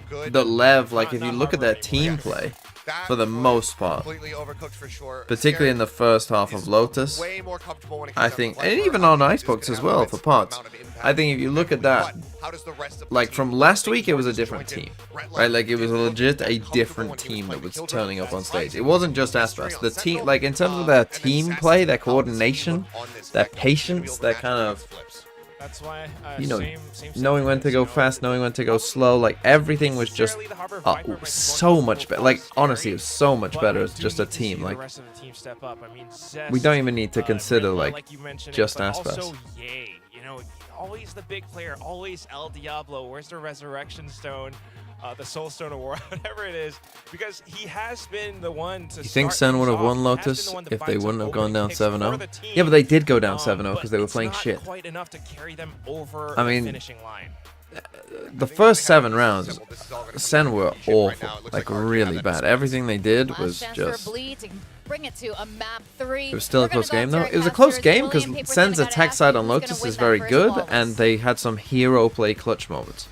good. the Lev, like Not- if you not look at Harbor their team anymore. play, That for the was most part, completely overcooked for sure. particularly in the first half Scary of is Lotus, way more comfortable when it I comes down to think, Viper. and even on Just Icebox gonna as have well an for immense parts. amount of impact I think if you look at that, But how does the rest of the like team from last make week, it was a more different disjointed? team, Brett right? Like it Levin was didn't look legit that a comfortable different when he team that playing was the kill turning drill. up on That's stage. right. It wasn't just History Aspas. on The Sentinel, team, like in terms of their and then team Sasha, play, their how does he coordination, look on this their deck? He's gonna be patience, able to their match kind him of, with flips. That's why. you know, same knowing when to go fast, knowing when to go slow, like everything was just so much better. Like honestly, it was so much better as just a team. Like we don't even need to consider like just Aspas. Also, Yay, you know, always the big player, always El Diablo. Where's the Resurrection Stone? The Soul Stone Award, whatever it is, because he has been the one to. You think start Sen would things have won off. He has been Lotus the one to if find they some wouldn't have gone opening down picks 7-0? for the team. Yeah, but they did go down 7-0 but because they were it's playing not shit. Quite enough to carry them over I mean, the finishing line. The first 7 rounds, Sen were awful, like really bad. Everything they did Last was chance just. for Bleed to bring it to a map 3. It was still a We're gonna close go game to though. our It was a casters. close game because William Paper's Sen's gonna attack ask side you on who's gonna Lotus win is that very first good, flawless. and they had some hero play clutch moments.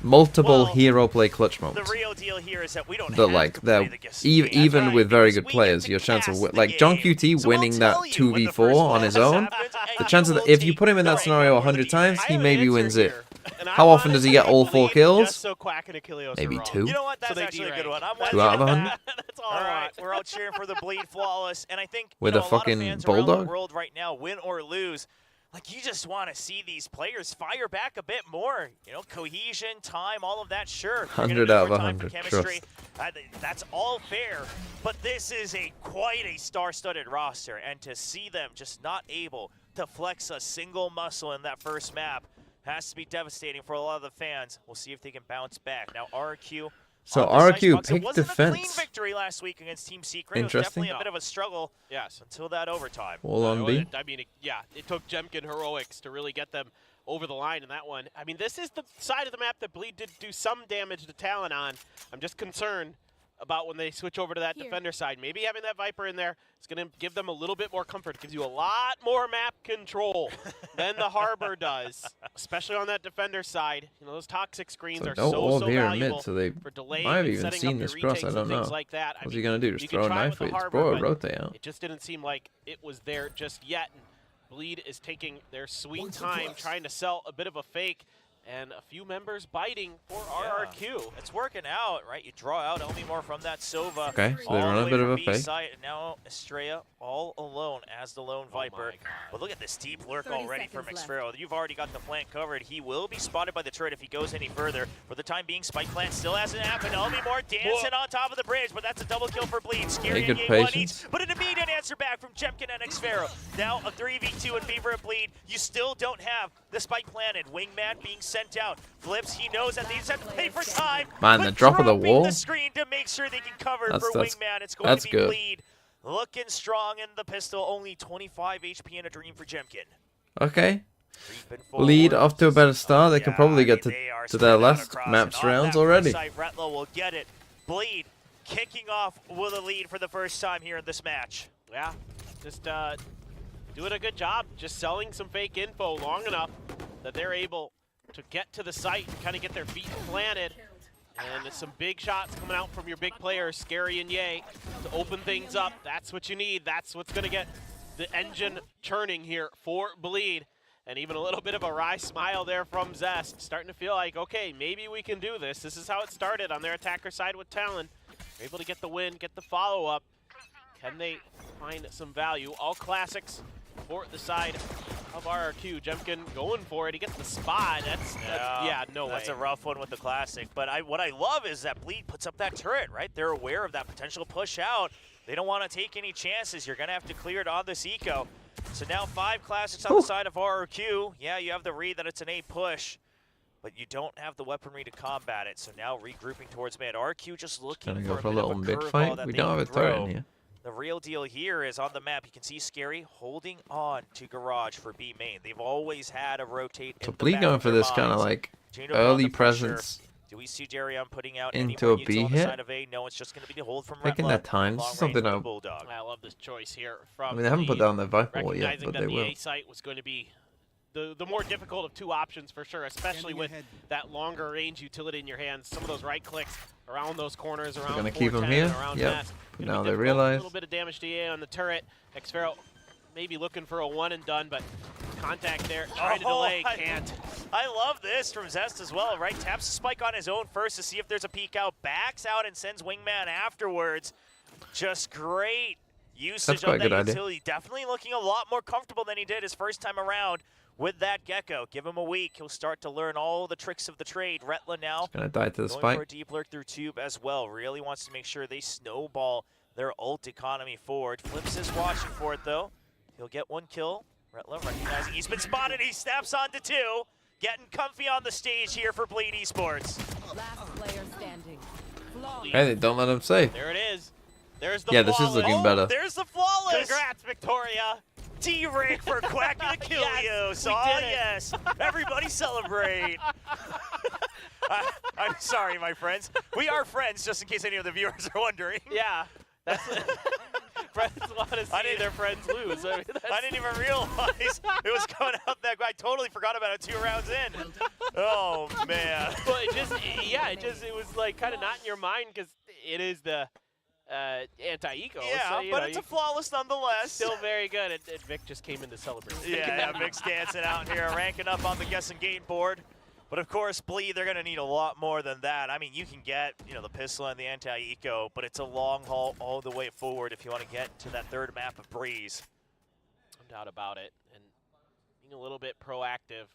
Multiple Well, hero play clutch The moments. real deal here is that we don't The have like to play that the Gasquet. That's even right, with very because good we players, get your to chance of cast the like John game. QT So we'll winning that tell you when the 2v4 first on his flawless own. happens, and The you chance of will if you take put him in the that right scenario over the 100 times, I he have an maybe answer wins it. here, and I How often wanna does he get say all 4 Bleed kills? Just so Quack and Achilles Maybe are wrong. 2. You know what? That's they actually a good derate. one. I'm with 2 you out of on 100? that. That's all right. We're out cheering for the Bleed flawless, and I think With you a know, a lot of fucking fans around bulldog? the world right now, win or lose, like you just want to see these players fire back a bit more. You know, cohesion, time, all of that, sure. 100 out of 100, chemistry. That's all fair, but this is quite a star-studded roster, and to see them just not able to flex a single muscle in that first map has to be devastating for a lot of the fans. We'll see if they can bounce back. Now, RRQ. So on this RRQ Icebox, picked it wasn't a defense. clean victory last week against Team Secret. It was Interesting. definitely a bit of a struggle until that overtime. All on B. I mean, it took Jemkin heroics to really get them over the line in that one. I mean, this is the side of the map that Bleed did do some damage to Talon on. I'm just concerned about when they switch over to that defender side. Maybe having that Viper in there is going to give them a little bit more comfort. It gives you a lot more map control than the Harbor does, especially on that defender side. You know, those toxic screens are so valuable so they for delaying might have and even setting seen up this your cross. I retakes don't and things know. like that. What's he going to do? Just you throw a can try knife with the at it? Harbor, Throw a but rotate out. it just didn't seem like it was there just yet. And Bleed is taking their sweet time trying to sell a bit of a fake. And a few members biting for RRQ. It's working out, right? You draw out Elmimore from that Sova. Okay, so they all run the a way bit from of a B fake. side, and now Estrella all alone as the lone Viper. But look at this deep lurk already from Xfero. You've already got the flank covered. He will be spotted by the turret if he goes any further. For the time being, Spike Plant still hasn't happened. Elmimore dancing on top of the bridge, but that's a double kill for Bleed. Scary good in game one patience. each, but an immediate answer back from Jemkin and Xfero. Now a 3v2 in favor of Bleed. You still don't have the Spike planted. Wingman being sent out. Flips, he knows that they just have to pay for time. Man, the drop of the dropping wall. the screen to make sure they can cover for That's- Wingman. It's going that's to be good. Bleed. Looking strong in the pistol. Only 25 HP and a dream for Jemkin. Okay. Creeping Lead forward. off to a better start. They can probably get they are to their spread out last across, maps and on rounds that already. first side, Retlo will get it. Bleed kicking off with a lead for the first time here in this match. Yeah, just doing a good job, just selling some fake info long enough that they're able to get to the site and kind of get their feet planted. And some big shots coming out from your big players, Scary and Ye, to open things up. That's what you need. That's what's going to get the engine churning here for Bleed. And even a little bit of a wry smile there from Zest, starting to feel like, okay, maybe we can do this. This is how it started on their attacker side with Talon. They're able to get the win, get the follow-up. Can they find some value? All classics for the side of RRQ. Jemkin going for it. He gets the spot. That's no way. That's a rough one with the classic. But what I love is that Bleed puts up that turret, right? They're aware of that potential push out. They don't want to take any chances. You're going to have to clear it on this eco. So now 5 classics on the side of RRQ. Yeah, you have the read that it's an A push, but you don't have the weaponry to combat it. So now regrouping towards mid. RRQ just looking Gonna for go for a bit little of a mid curveball fight. that We they don't have a can turret throw. in here. The real deal here is on the map. You can see Scary holding on to Garage for B main. They've always had a rotate. So in the Bleed back going of for their this kind of minds. like Gino on early the pressure. presence. Do we see Darion putting out into any more a units B on the hit? side of A? No, it's just going to be the hold from Taking Retlo. their time. This Long is something range with I the Bulldog. I love this choice here from I mean, they haven't put Bleed, down their Viper wall yet, recognizing but that they the will. A site was going to be the more difficult of 2 options for sure, especially with that longer range utility in your hands. Some of those right clicks around those corners, around gonna keep 'em 410, here? around Yep. Nest. Gonna Now be they difficult. realize. A little bit of damage to EA on the turret. Xfero maybe looking for a 1 and done, but contact there, trying to delay, can't. I love this from Zest as well, right? Taps the spike on his own first to see if there's a peek out, backs out and sends Wingman afterwards. Just great usage quite a of good that idea. utility. Definitely looking a lot more comfortable than he did his first time around with that Gecko. Give him a week. He'll start to learn all the tricks of the trade. Retla now Gonna die to the going for a spike. deep lurk through tube as well. Really wants to make sure they snowball their ult economy forward. Flips is watching for it though. He'll get 1 kill. Retla recognizing he's been spotted. He snaps onto 2. Getting comfy on the stage here for Bleed Esports. Last player standing. Hey, don't let him save. There it is. There's the Yeah, this is flawless. looking better. There's the flawless. Congrats, Victoria. D-Rick for quacking to kill Yes, you. we So did it. yes, everybody celebrate. I'm sorry, my friends. We are friends, just in case any of the viewers are wondering. Yeah, that's friends want to see didn't- their friends lose. I mean, I didn't even realize it was coming out that way. I totally forgot about it 2 rounds in. Oh, man. But it was like kind of not in your mind because it is the anti-eco. Yeah, so, you but know, it's a flawless nonetheless. still very good. And Vic just came in to celebrate. Yeah, Vic's dancing out here, ranking up on the guessing gate board. But of course, Bleed, they're going to need a lot more than that. I mean, you can get, the pistol and the anti-eco, but it's a long haul all the way forward if you want to get to that 3rd map of Breeze. No doubt about it. And being a little bit proactive.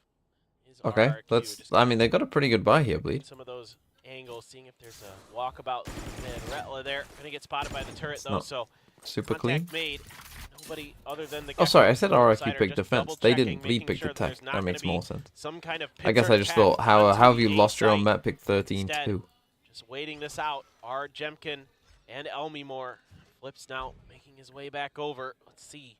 Is Okay, RRQ, let's. just I mean, they got a pretty good buy here, Bleed. some of those angles, seeing if there's a walkabout. And Retla there, gonna get spotted by the turret It's though, not so Super contact clean. made. Nobody other than the Oh, sorry, I said Gecko RRQ outsider, picked just defense. They double-checking, didn't. We making picked sure attack. there's not That gonna makes be more sense. Some kind of I guess pincer I just attack thought, how onto have the you A lost your own site. map? Pick Instead, 13-2. just waiting this out are Jemkin and Elmimore. Flips now, making his way back over. Let's see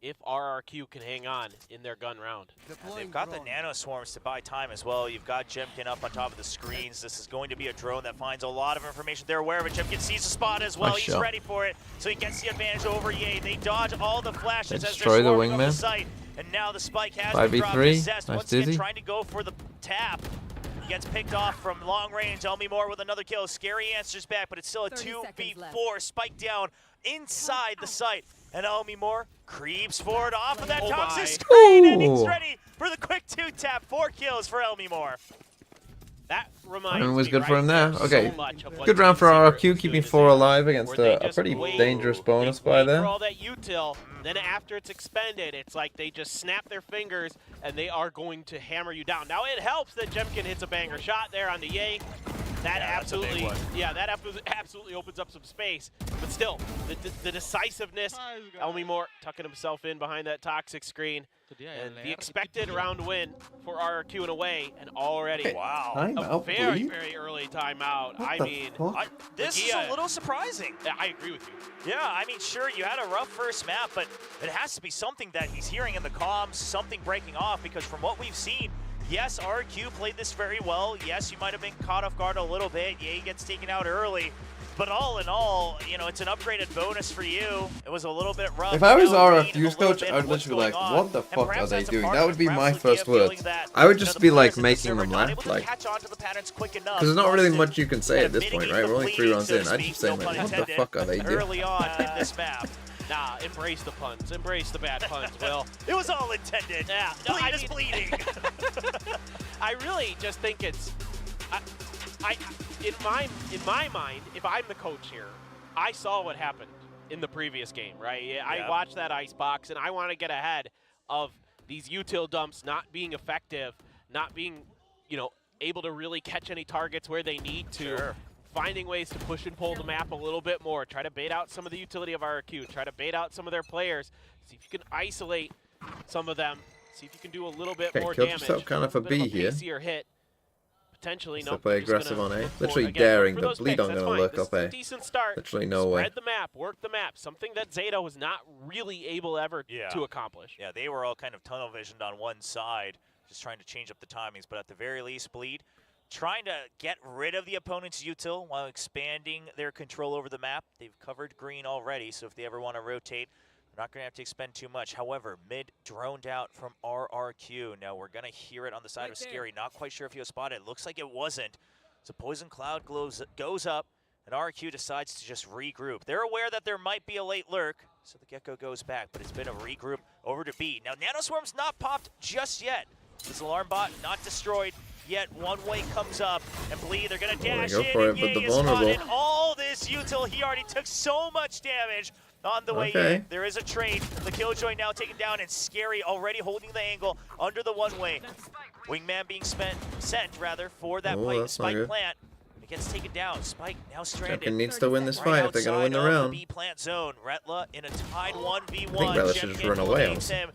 if RRQ can hang on in their gun round. They've got the nano swarms to buy time as well. You've got Jemkin up on top of the screens. This is going to be a drone that finds a lot of information. They're aware of it. Jemkin sees the spot as well. Nice He's shot. ready for it, so he gets the advantage over Ye. They dodge all the flashes They as they're destroy the swarming over wingman. the site. And now the spike has been dropped. 5v3. Zest Nice once again dizzy. trying to go for the tap. He gets picked off from long range. Elmimore with another kill. Scary answers back, but it's still a 30 seconds left. 2v4. Spike down inside the site. And Elmimore creeps forward off of that Oh toxic my. screen, and he's Ooh. ready for the quick 2-tap. 4 kills for Elmimore. That reminds Timing was me good for right him there. so Okay, much of what good round Team for Secret RRQ, was keeping doing 4 today, alive against where they a just pretty wait. dangerous bonus They buy wait there. for all that util, then after it's expended, it's like they just snap their fingers and they are going to hammer you down. Now it helps that Jemkin hits a banger shot there on the Ye. That Yeah, that's a big absolutely, one. yeah, that absolutely opens up some space. But still, the decisiveness, Elmimore tucking himself in behind that toxic screen. And the expected round win for RRQ in a way, and already Wow. a Timeout, very, Bleed. very early timeout. What I the mean, fuck? This is Gia- a little surprising. I agree with you. Yeah, I mean, sure, you had a rough first map, but it has to be something that he's hearing in the comms, something breaking off, because from what we've seen, yes, RQ played this very well. Yes, you might have been caught off guard a little bit. Ye gets taken out early. But all in all, you know, it's an upgraded bonus for you. It was a little bit rough. If I was Now Bleed, RFQ's a little coach, bit I'd of what's literally be going like, on. what the And fuck are perhaps they that's a doing? part That of would it. be Perhaps my Lugia first feeling words. that, I would you know, just the be players like in the making server them not laugh, able to like, catch on to the patterns quick enough because there's not really to much you can say kind at of this point, mitigate right? the We're only 3 bleeding, rounds so in. to I'd speak, just say, no like, pun what the intended, fuck are they doing? early on in this map. Nah, embrace the puns. Embrace the bad puns, Will. It was all intended. Yeah, no, Bleed I is mean- bleeding. I really just think it's, in my mind, if I'm the coach here, I saw what happened in the previous game, right? I Yeah. watched that Icebox, and I want to get ahead of these util dumps not being effective, not being, you know, able to really catch any targets where they need to. Sure. Finding ways to push and pull the map a little bit more. Try to bait out some of the utility of RRQ. Try to bait out some of their players. See if you can isolate some of them. See if you can do a little bit Okay, more killed damage. yourself kind of a bit B here. pacier hit. Potentially, So no. play they're just aggressive gonna on A. look for it Literally again. daring, For but those Bleed picks, aren't that's gonna fine. look This up is a A. decent start. Literally no way. Spread the map, work the map. Something that Zeta was not really able ever Yeah. to accomplish. Yeah, they were all kind of tunnel visioned on one side, just trying to change up the timings. But at the very least, Bleed trying to get rid of the opponent's util while expanding their control over the map. They've covered green already, so if they ever want to rotate, they're not going to have to expend too much. However, mid droned out from RRQ. Now we're going to hear it on the side of Scary. Not quite sure if he was spotted. Looks like it wasn't. So Poison Cloud goes up, and RRQ decides to just regroup. They're aware that there might be a late lurk, so the Gecko goes back, but it's been a regroup over to B. Now Nanoswarm's not popped just yet. This alarm bot not destroyed yet. One way comes up, and Bleed, they're going to dash go in, for and it, but the Ye is spotted. vulnerable. All this util, he already took so much damage on the way Okay. in. There is a trade. The Killjoy now taken down, and Scary already holding the angle under the one-way. Wingman being sent for that Oh, that's not spike good. plant. It gets taken down. Spike now stranded. Jemkin needs to win this Right fight if they're going to win the outside of round. B plant zone. Retla in a tied 1v1. Retla should just run away, Eliminates him.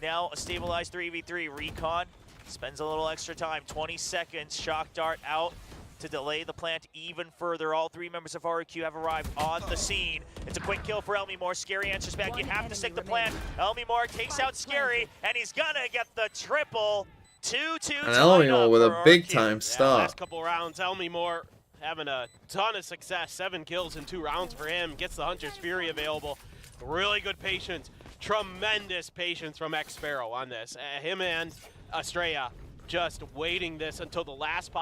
Now a stabilized 3v3. Recon spends a little extra time. 20 seconds. Shock dart out to delay the plant even further. All 3 members of RRQ have arrived on the scene. It's a quick kill for Elmimore. Scary answers back. You have to stick the plant. Elmimore takes out Scary, and he's gonna get the triple. 2-2 And tie Elmimore up with for a big RRQ. time Yeah, start. last couple rounds, Elmimore having a ton of success. 7 kills in 2 rounds for him. Gets the Hunter's Fury available. Really good patience. Tremendous patience from X Sparrow on this. Him and Estrella just waiting this until the last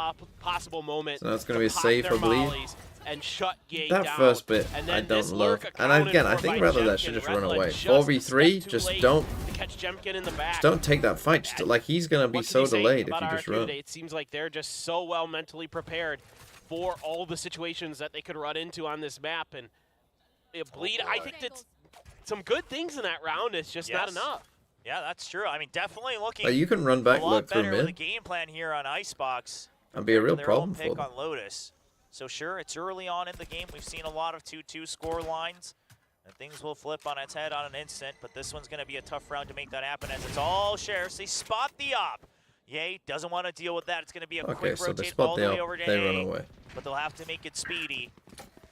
possible moment. So that's gonna to be pop safe their for Bleed. mollies and shut Gate That down. first bit, And I then don't this love. lurk And accounted again, I for think by rather that Jemkin. should just run Retla away. just 4v3, a step too just late don't to catch Jemkin in the back. take that fight. Just, like, he's going to be What can so you say delayed if about you just RRQ run. today? It seems like they're just so well mentally prepared for all the situations that they could run into on this map. And Bleed, I think that's some good things in that round. It's just not Yes. enough. Yeah, that's true. I mean, definitely looking Like, you can run back a lot look through better with the mid. game plan here on Icebox. That'd be a real their problem own for pick them. on Lotus. So sure, it's early on in the game. We've seen a lot of 2-2 score lines. And things will flip on its head on an instant, but this one's going to be a tough round to make that happen as it's all Sheriffs. They spot the op. Yay, doesn't want to deal with that. It's going to be a Okay, quick so they rotate spot all the the way op, over to they A, run away. but they'll have to make it speedy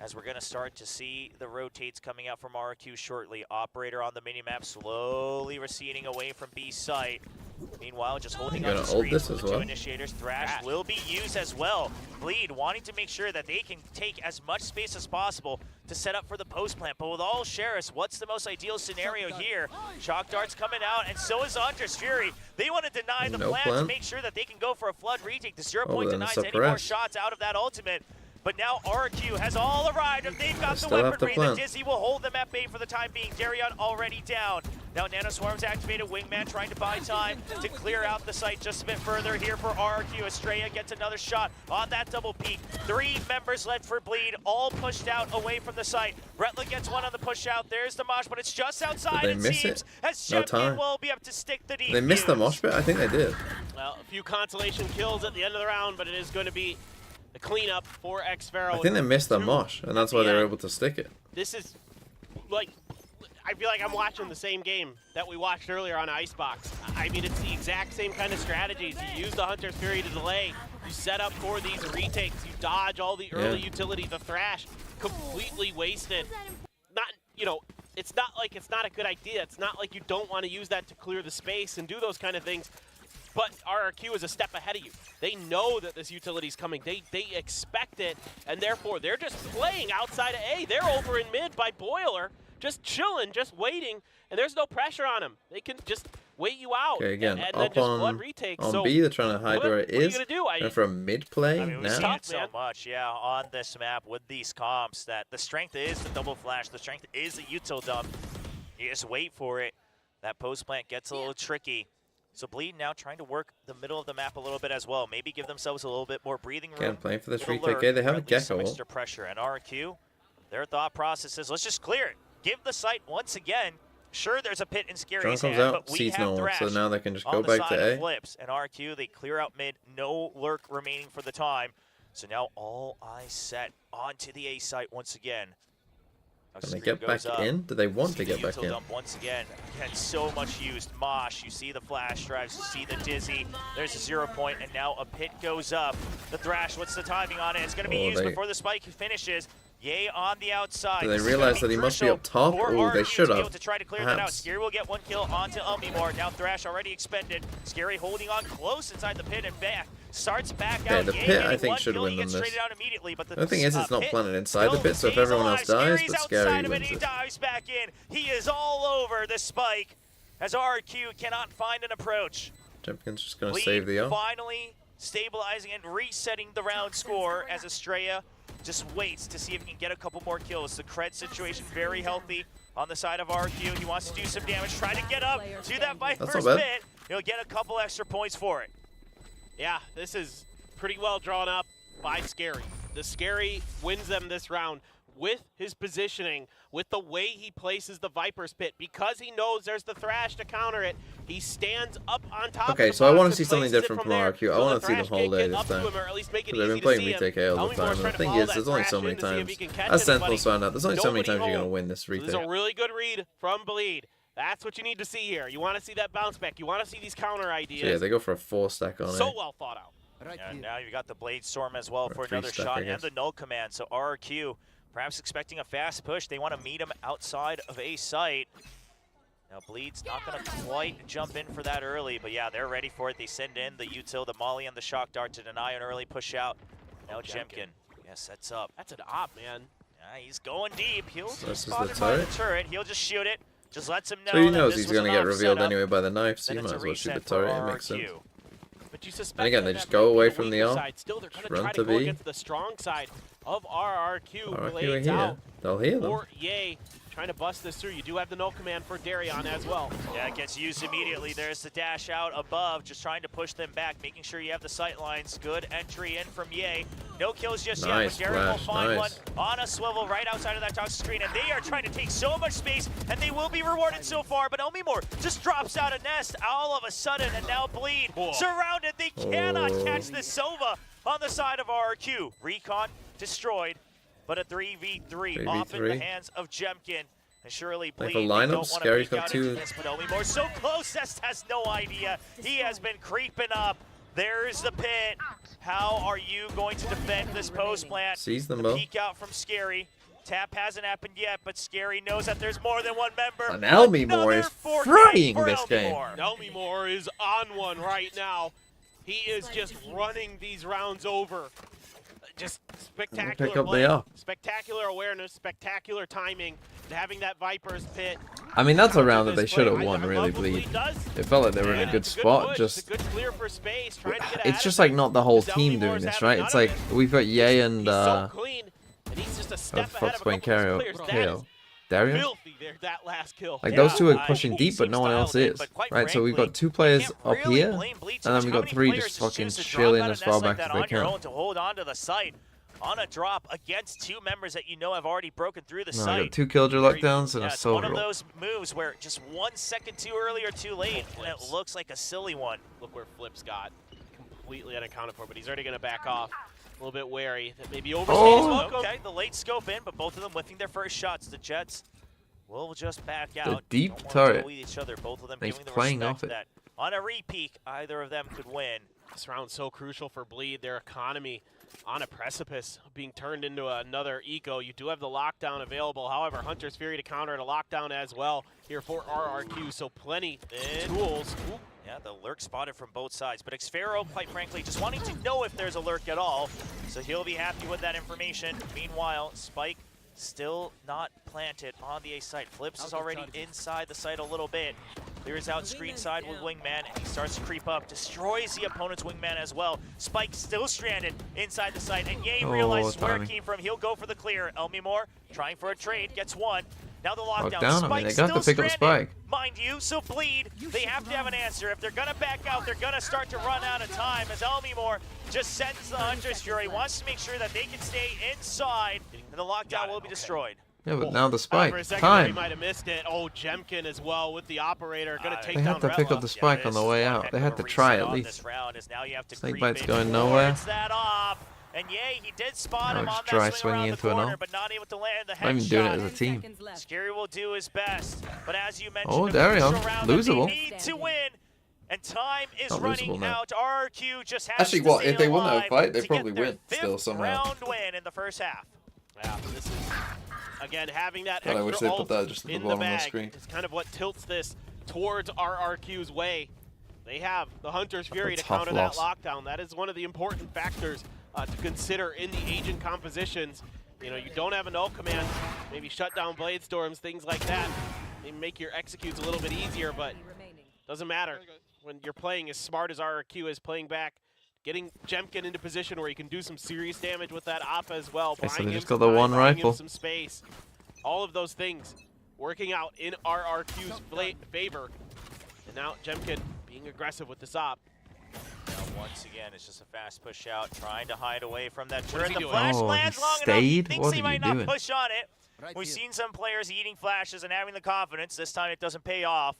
as we're going to start to see the rotates coming out from RRQ shortly. Operator on the minimap slowly receding away from B site. Meanwhile, just holding on Gonna to ult screens this from as the two well. initiators. Thrash will be used as well. Bleed wanting to make sure that they can take as much space as possible to set up for the post plant. But with all Sheriffs, what's the most ideal scenario here? Shock darts coming out, and so is Hunter's Fury. They want to deny the No plan to plan. make sure that they can go for a flood retake. The 0 Oh, point then denies it's any more suppressed. shots out of that ultimate. But now RRQ has all arrived. If they've got the still have to weaponry, the plan. Dizzy will hold them at bay for the time being. Darion already down. Now Nanoswarm's activated. Wingman trying to buy time to clear out the site just a bit further here for RRQ. Estrella gets another shot on that double peak. 3 members left for Bleed, all pushed out away from the site. Bretla gets one on the push out. There's the mosh, but it's just outside, Did they it miss seems, it? as No Champion time. will be up to stick the defuse. They missed the mosh pit? I think they did. Well, a few consolation kills at the end of the round, but it is going to be the cleanup for Xfero. I think they missed the mosh, and that's why they were able to stick it. This is like, I feel like I'm watching the same game that we watched earlier on Icebox. I mean, it's the exact same kind of strategies. You use the Hunter's Fury to delay. You set up for these retakes. You dodge all the early utility. The Thrash completely wasted. Not, you know, it's not like it's not a good idea. It's not like you don't want to use that to clear the space and do those kind of things. But RRQ is a step ahead of you. They know that this utility is coming. They expect it, and therefore they're just playing outside of A. They're over in mid by Boiler, just chilling, just waiting, and there's no pressure on them. They can just wait you out. Okay, again, and then up just blood on retake. on B, they're trying to hide what where it are you is. gonna do? And for a mid play I mean, we've now. seen it so man. much, on this map with these comps that the strength is the double flash, the strength is the util dump. You just wait for it. That post plant gets a little tricky. So Bleed now trying to work the middle of the map a little bit as well. Maybe give themselves a little bit more breathing room. Again, playing for this with a retake. lurk, Okay, they have or a at least some gecko. extra pressure. And RRQ, their thought process is, let's just clear it. Give the site once again. Sure, there's a pit in John Scary's comes hand, out, but we sees have no one, Thrash so now they can just on go the back side to of A. Flips. And RRQ, they clear out mid, no lurk remaining for the time. So now all eyes set onto the A site once again. Can they get back in? Do they want to get back in? Dump once again. Again, so much used. Mosh, you see the flash drives, you see the Dizzy. There's a 0 point, and now a pit goes up. The Thrash, what's the timing on it? It's going to be used before the spike finishes. Yay on the outside. Do they This is realize gonna that he must be crucial up top? for Oh, they RRQ should to be have. able to try to clear that out. Perhaps. Scary will get 1 kill onto Elmimore. Now Thrash already expended. Scary holding on close inside the pit and back. Starts back out. the Yay pit, I getting think, 1 should kill. win He them gets this. traded out immediately, but The thing is, it's not pit planted inside the still pit, so if stays everyone alive. else dies, Scary's but Scary outside of it, wins he it. dives back in. He is all over the spike as RRQ cannot find an approach. Champion's just going to Bleed save the O. finally stabilizing and resetting the round score as Estrella just waits to see if he can get a couple more kills. The Cred situation very healthy on the side of RQ. He wants to do some damage, try to get up to that Viper's not bad. pit. He'll get a couple extra points for it. Yeah, this is pretty well drawn up by Scary. The Scary wins them this round with his positioning, with the way he places the Viper's pit. Because he knows there's the Thrash to counter it, he stands up on top Okay, of the so I box want and to see something places it different from there, RRQ. I so want to see Thrash the whole can't day get this up to time. him, or at least make it They've easy been to playing see him. retake A all the Elmimore's time, and the trying to thing follow is, that there's only Thrash so many in to see if times. he can catch As anybody. Sentinels found out, there's only so many Nobody times you're going to home. win this So this is a retake. really good read from Bleed. That's what you need to see here. You want to see that bounce back. You want to see these counter So ideas. yeah, they go for a 4-stack on So it. well thought out. And now you've got the Blade Storm as well Or for a another 3-stack, shot I and guess. the null command. So RRQ perhaps expecting a fast push. They want to meet him outside of A site. Now Bleed's not going to quite jump in for that early, but yeah, they're ready for it. They send in the util, the molly, and the shock dart to deny an early push out. Now Jemkin, sets up. That's an op, man. Yeah, he's going deep. He'll be Versus the spotted by the turret. turret. He'll just shoot it. Just lets him know So he that knows this he's was going to an get off revealed setup. anyway by the knife, so Then you it's might a as well shoot the reset for turret. It makes RRQ. sense. But you suspect And again, that they that just may go be away the from the weaker arm, side. Still, they're going to run try to to go B. against the strong side of RRQ. RRQ are Blades here. out They'll hear them. for Yay. trying to bust this through. You do have the no command for Darion as well. Yeah, it gets used immediately. There's the dash out above, just trying to push them back, making sure you have the sight lines. Good entry in from Ye. No kills just Nice yet, but Darion will flash, find nice. one on a swivel right outside of that toxic screen, and they are trying to take so much space, and they will be rewarded so far, but Elmimore just drops out a nest all of a sudden, and now Bleed surrounded. They cannot catch this Sova on the side of RRQ. Recon destroyed, but a 3v3 off in the hands of Jemkin. And surely Bleed, for they lineup, don't want to Scary's break got out two. into this, but Elmimore so close, Zest has no idea. He has been creeping up. There's the pit. How are you going to defend this post plant? Sees them The both. peek out from Scary. Tap hasn't happened yet, but Scary knows that there's more than one member. And Elmimore is Another 4K frying for this game. Elmimore. Elmimore is on one right now. He is just running these rounds over. Just spectacular Pick up play, the up. spectacular awareness, spectacular timing, and having that Viper's pit. I mean, that's a round that they This should have play. won, I really, love what Bleed. does. It felt like they were in Yeah, a good it's spot. push. Just It's a good clear for space, trying to get it's out just of like it. not the whole Because team Elmimore's doing this, having right? none It's of like it. we've got Ye He's and so clean, and he's just a step ahead fuck's of a playing couple of KO. his players. That is Darion. filthy there, that last kill. Like Yeah, those two are I pushing mean, deep, he but no seems one else dialed in, is. but quite Right, so we've frankly, got two you players can't up really here, blame Bleed and too then much. we How got many three players just choose fucking to drop chilling out as of far nests back like as that they on your can. own to hold on to the site on a drop against two members that you know have already broken through the No, I site? got two Killjoy lockdowns and Yeah, a it's one Silver of roll. those moves where just 1 second too early or too late, and it looks like a silly one. Look where Flip's got. Completely unaccounted for, but he's already going to back off. A little bit wary that maybe overstays welcome. Okay, the late scope in, but both of them whiffing their first shots. The Jets will just back out. deep Don't wanna turret. bully each other. Both of them He's giving the playing respect off it. that on a repeat, either of them could win. This round's so crucial for Bleed. Their economy on a precipice of being turned into another eco. You do have the lockdown available. However, Hunter's Fury to counter a lockdown as well here for RRQ. So plenty tools. Ooh. Yeah, the lurk spotted from both sides, but Xfero, quite frankly, just wanting to know if there's a lurk at all, so he'll be happy with that information. Meanwhile, Spike still not planted on the A site. Flips is already inside the site a little bit. Clears out screen side with Wingman, and he starts to creep up, destroys the opponent's Wingman as well. Spike still stranded inside the site, and Ye realizes where it timing. came from. He'll go for the clear. Elmimore trying for a trade, gets one. Now the lockdown. Lockdown, I mean, they got to Spike's pick up still Spike. stranded, mind you, so Bleed, they have to have an answer. If they're gonna back out, they're gonna start to run out of time as Elmimore just sends the Hunter's Fury, wants to make sure that they can stay inside, and the lockdown will be destroyed. Yeah, but now the For spike. a second, he Time. might have missed it. Oh, Jemkin as well with the operator. Going to take They down have to pick Rella. up the spike on the way out. They had to try at least. Snakebite's going nowhere. That off. And Ye, he did spot him Now on it's that dry swing swinging around the into an corner, ult. but not able to land the Not even doing it headshot. as a team. Scary will do his best, but as you mentioned, Oh, a Darion, crucial round that losable. they need to win, and time is Not running losable now. out. RRQ just has Actually, to what, stay if they won that alive fight, they to probably get their win still fifth somehow. round win in the first half. Yeah, this is, again, having that God, I extra wish they put ult that just at the in bottom of the bag screen. is kind of what tilts this towards RRQ's way. They have the Hunter's Fury to tough counter loss. that lockdown. That is one of the important factors to consider in the agent compositions. You know, you don't have a null command, maybe shut down blade storms, things like that. They make your executes a little bit easier, but doesn't matter. When you're playing as smart as RRQ is, playing back, getting Jemkin into position where he can do some serious damage with that op as well. Okay, so buying they him just some got the time, one buying him rifle. some space. All of those things working out in RRQ's favor. And now Jemkin being aggressive with this op. Now, once again, it's just a fast push out, trying to hide away from that What is turret. he The doing? flash Oh, lands he long enough. He stayed? thinks What he are might you not doing? push on it. We've seen some players eating flashes and having the confidence. This time it doesn't pay off.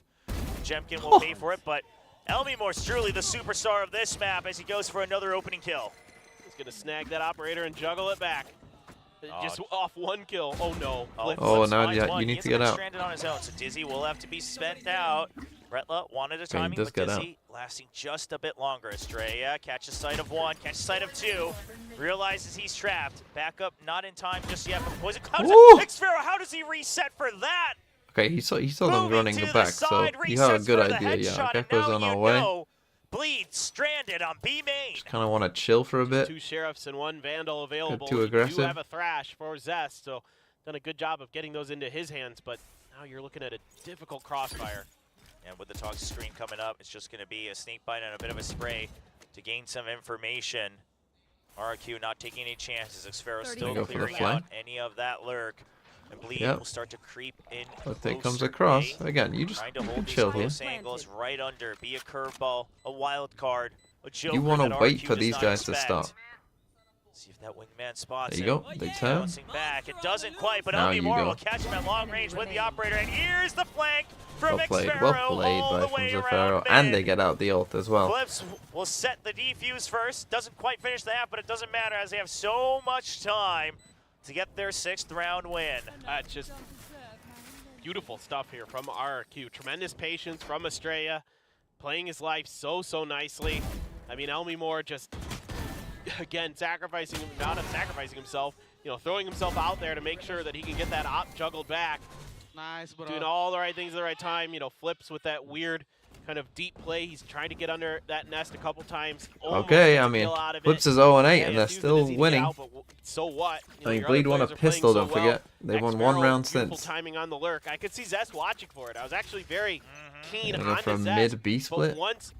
Jemkin will pay for it, but Elmimore's truly the superstar of this map as he goes for another opening kill. He's going to snag that operator and juggle it back. Just off one kill. Oh no. Flip. Oh, Flips now finds you one. need He to hasn't get been out. stranded on his own, so Dizzy will have to be spent out. Retla wanted a Okay, he timing, does but get out. Dizzy lasting just a bit longer. Estrella catches sight of one, catches sight of two, realizes he's trapped. Back up, not in time just yet, but Poison Cloud. Ooh. Xfero, how does he reset for that? Okay, he saw them Moving running to the the back, so side, you have a resets good for the idea. Yeah, headshot, and Gecko's now on our you way. know Bleed stranded on B main. Just kind of want to chill for a bit. Two Sheriffs and one Vandal available. too You aggressive. do have a Thrash for Zest, so done a good job of getting those into his hands, but now you're looking at a difficult crossfire. And with the toxic screen coming up, it's just going to be a snake bite and a bit of a spray to gain some information. RRQ not taking any chances. Xfero still Go for the clearing flank. out any of that lurk. And Bleed Yep. will start to creep in. But they comes closer. across. Yay. Again, you just Trying to you can hold these chill here. close angles right under. Be a curveball, a wild card, a joker. You want that to wait RRQ for does these not guys to expect. stop. See if that wingman spots There you him. go. They turn. Bouncing back. It doesn't quite, but Now Elmi you Moore go. will catch him at long range with the operator. And here's the flank from Well played Xfero all by the way from around Zafaro. mid. And they get out the ult as well. Flips will set the defuse first. Doesn't quite finish the half, but it doesn't matter as they have so much time to get their 6th round win. Just beautiful stuff here from RRQ. Tremendous patience from Estrella, playing his life so nicely. I mean, Elmi Moore just, again, sacrificing himself, you know, throwing himself out there to make sure that he can get that op juggled back. Nice, but Doing all the right things at the right time, you know, flips with that weird kind of deep play. He's trying to get under that nest a couple times. Almost Okay, gets I a mean, kill out of Flips it. is 0-8 and Yeah, they're it's still easy to get winning. out, but so what? You know, I mean, your Bleed other won a players are playing pistol, so don't well. forget. They've won one Xfero, round beautiful since. timing on the lurk. I could see Zest watching for it. I was actually very keen Gonna on go for a the Zest. mid-B But split. once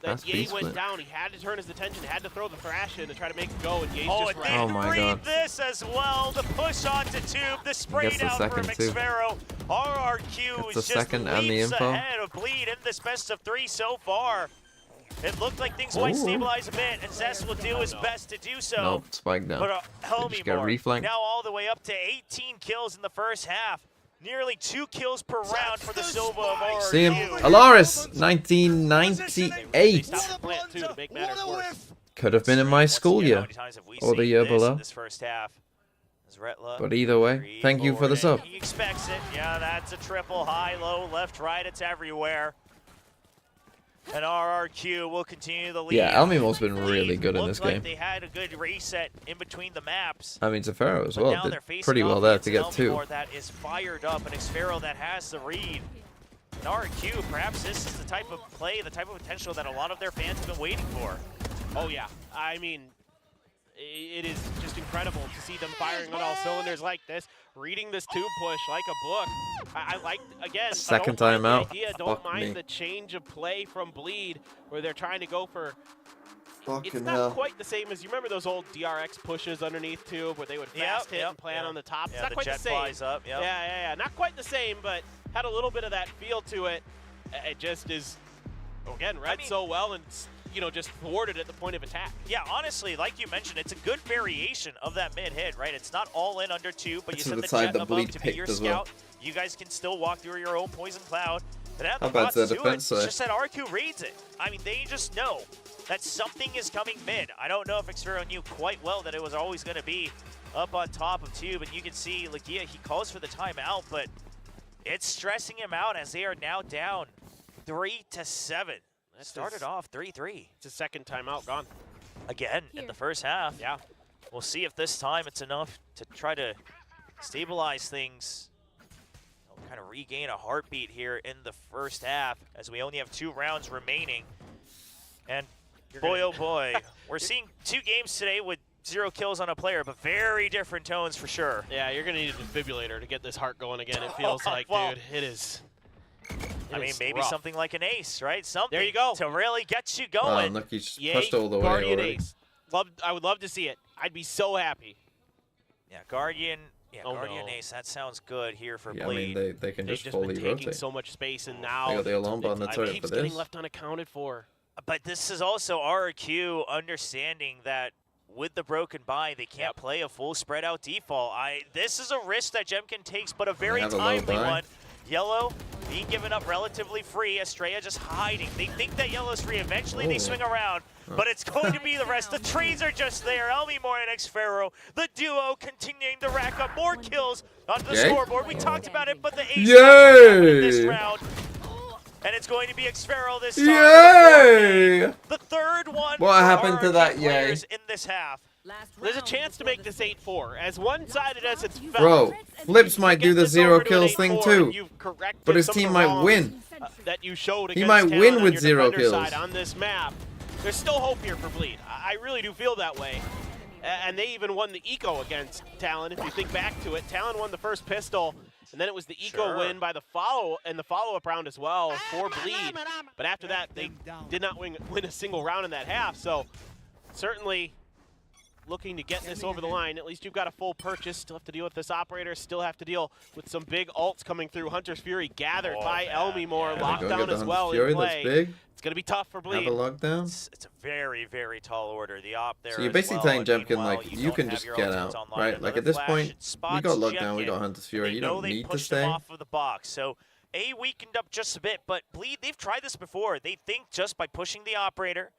That's that B Ye went split. down, he had to turn his attention, had to throw the thrash in to try to make it go, and Ye's Oh, just and ran. Oh they my read God. this as well. The push onto tube, the spray Gets the down from second, too. Xfero. RRQ Gets is the just second and the leaps info. ahead of Bleed in this best of 3 so far. It looked like things might Ooh. stabilize a bit, and Zest will do his best to do so. Nope, spike down. But They just get Helmy reflanked. now all the way up to 18 kills in the first half. Nearly 2 kills per round for the Silva of RRQ. See him. Alaris, They 1998. stopped the plant, too, to make matters worse. Could have been in my Once school again, how year. many times have we Or the seen year this below. in this first half? As Retla But either way, thank you for the forward, sub. and he expects it. Yeah, that's a triple, high, low, left, right. It's everywhere. And RRQ will continue the lead. Yeah, Elmimo's been really Lead good in looked this like game. They had a good reset in between the maps. I mean, Zafaro as But well now did they're facing pretty well off there against to get an 2. Elmimore that is fired up, and Xfero that has the read. And RRQ, perhaps this is the type of play, the type of potential that a lot of their fans have been waiting for. Oh, yeah. I mean, it is just incredible to see them firing on all cylinders like this, reading this tube push like a book. I like, again, Second I don't time mind out. the idea, don't Fuck mind me. the change of play from Bleed, where they're trying to go for... It's Fucking not hell. quite the same as, you remember those old DRX pushes underneath tube, where they would fast hit and plan on the top? It's Yeah, not the quite jet the same. flies up, yep. Yeah. Not quite the same, but had a little bit of that feel to it. It just is, again, read mean- so well and, you know, just thwarted at the point of attack. Yeah, honestly, like you mentioned, it's a good variation of that mid hit, right? It's not all in under 2, but you That's send the the side jet that above Bleed to be your picked as well. scout. You guys can still walk through your own poison cloud. And have How the bad's thoughts their to it. defense It's side? just that RQ reads it. I mean, they just know that something is coming mid. I don't know if Xfero knew quite well that it was always going to be up on top of tube, and you can see Lagia, he calls for the timeout, but it's stressing him out as they are now down 3-7. It started off 3-3. It's a second timeout gone. Again, in the first half. Yeah. We'll see if this time it's enough to try to stabilize things. We'll kind of regain a heartbeat here in the first half as we only have 2 rounds remaining. And boy, oh boy, we're seeing 2 games today with 0 kills on a player, but very different tones for sure. Yeah, you're going to need a defibrillator to get this heart going again, it feels like, Well, dude. It is. I mean, maybe rough. something like an ace, right? Something There you go. to really get you Oh, going. look, he's Yay, pushed all the way Guardian already. Ace. I would love to see it. I'd be so happy. Yeah, Guardian. Yeah, Oh, Guardian no. Ace. That sounds good here for Yeah, I Bleed. mean, they can They've just just been fully taking rotate. so much space, and They now got the alarm bomb on the it turret keeps for getting this. left unaccounted for. But this is also RRQ understanding that with the broken buy, they can't play a full spread out default. This is a risk that Jemkin takes, but a very have a low timely buy. one. Yellow being given up relatively free. Estrella just hiding. They think that Yellow's free. Eventually they Oh. swing around, but it's going to be the rest. The trees are just there. Elmimore and Xfero, the duo continuing to rack up more kills onto the Yay. scoreboard. We talked about it, but the ace Yay. in this round. And it's going to be Xfero this time. Yay! The third one. What for happened to RRQ that yay? players in this half. There's a chance to make this 8-4. As one-sided as it's felt. Bro, Flips might do the Get this 0 over to an kills thing 8-4, too. and you've corrected But his some of team the might wrongs, win. that you showed He against might Talon win on with your 0 defender kills. side on this map. There's still hope here for Bleed. I really do feel that way. And they even won the eco against Talon. If you think back to it, Talon won the first pistol, and then it was the eco win by the follow-up round as well for Bleed. But after that, they did not win a single round in that half. So certainly looking to get this over the line. At least you've got a full purchase. Still have to deal with this operator. Still have to deal with some big ults coming through. Hunter's Fury gathered by Elmimore. Lockdown as well in play. That's big. It's going to be tough for Bleed. Have a lockdown. It's a very, very tall order. The op there. So you're as basically well. telling And Jemkin, meanwhile, like, you don't can have just your get ultimates out, online. right? Like, Another at this flash, point, it we spots got lockdown, we Jemkin. got Hunter's Fury. They You know don't they need to pushed him stay. off of the box. So A weakened up just a bit, but Bleed, they've tried this before. They think just by pushing the operator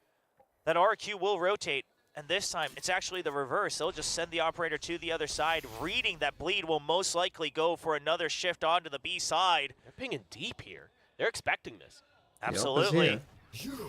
that RRQ will rotate. And this time, it's actually the reverse. They'll just send the operator to the other side, reading that Bleed will most likely go for another shift onto the B side. They're pinging deep here. They're expecting this. Absolutely.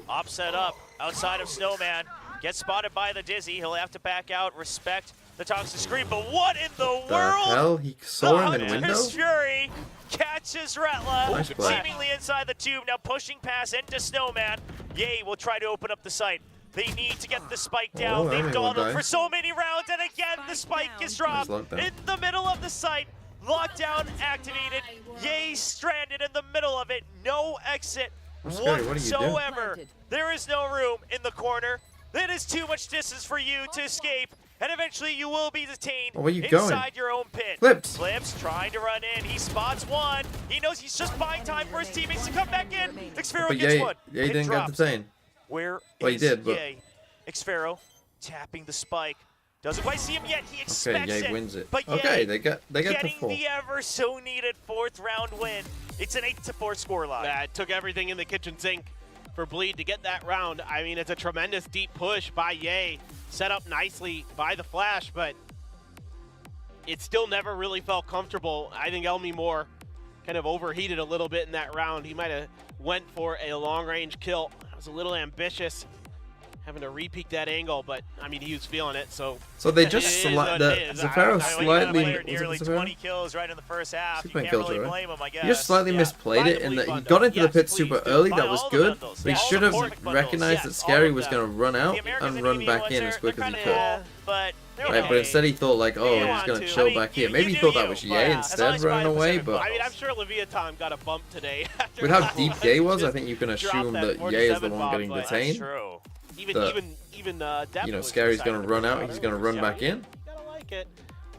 Op set up outside of Snowman. Gets spotted by the Dizzy. He'll have to back out, respect the Toxic Scream. But what in the world? Hell? He saw him in window? Hunter's Fury catches Retla, Nice play. seemingly inside the tube. Now pushing past into Snowman. Yay will try to open up the site. They need to get the spike down. Oh, They've Elmimore dawdled died. for so many rounds, and again the spike is dropped Nice lockdown. in the middle of the site. Lockdown activated. Yay stranded in the middle of it. No exit Scary, what are you doing? whatsoever. There is no room in the corner. That is too much distance for you to escape, and eventually you will be detained Oh, where you inside going? your own pit. Flips. Flips trying to run in. He spots one. He knows he's just buying time for his teammates to come back in. Xfero But gets Ye one. didn't Pit get drops. detained. Where Well, he is did, but- Ye? Xfero tapping the spike. Doesn't quite see him yet. He expects Okay, it. Ye wins it. But Okay, Ye they get to getting 4. the ever so needed 4th round win. It's an 8-4 scoreline. It took everything in the kitchen sink for Bleed to get that round. I mean, it's a tremendous deep push by Ye, set up nicely by the Flash, but it still never really felt comfortable. I think Elmimore kind of overheated a little bit in that round. He might have went for a long-range kill. It was a little ambitious, having to re-peek that angle, but I mean, he was feeling it, so. So they It just is what it is. Zafaro I mean, when you got a slightly. player Was it nearly Zafaro? 20 kills right in the first half. You Superman can't killed really her, right? blame him, I guess. He just slightly Yeah. misplayed Buy it the in Bleed that he bundle. got into Yes, the pit please super do. early. Buy That was all the good. bundles. But he Yeah, all should the have perfect bundles. recognized that Yes, Scary all of was them. going to run out The Americans and and run Indian back ones in are- as quick they're as he kinda could. cool, but they're Right, but okay. instead he thought like, oh, You he's want going to. to chill I mean, back here. you Maybe he do thought that you, was but Ye as long instead as you buy running the away, Pacific but I mean, I'm sure Leviathan got a bump today. after with how that deep one. Ye was, I Just think you can drop assume that Ye is the 47 one bomb, getting but- That's detained. true. Even Depp You know, was Scary's deciding going to to run bring out. it He's out going to run early. back in. Gotta like it,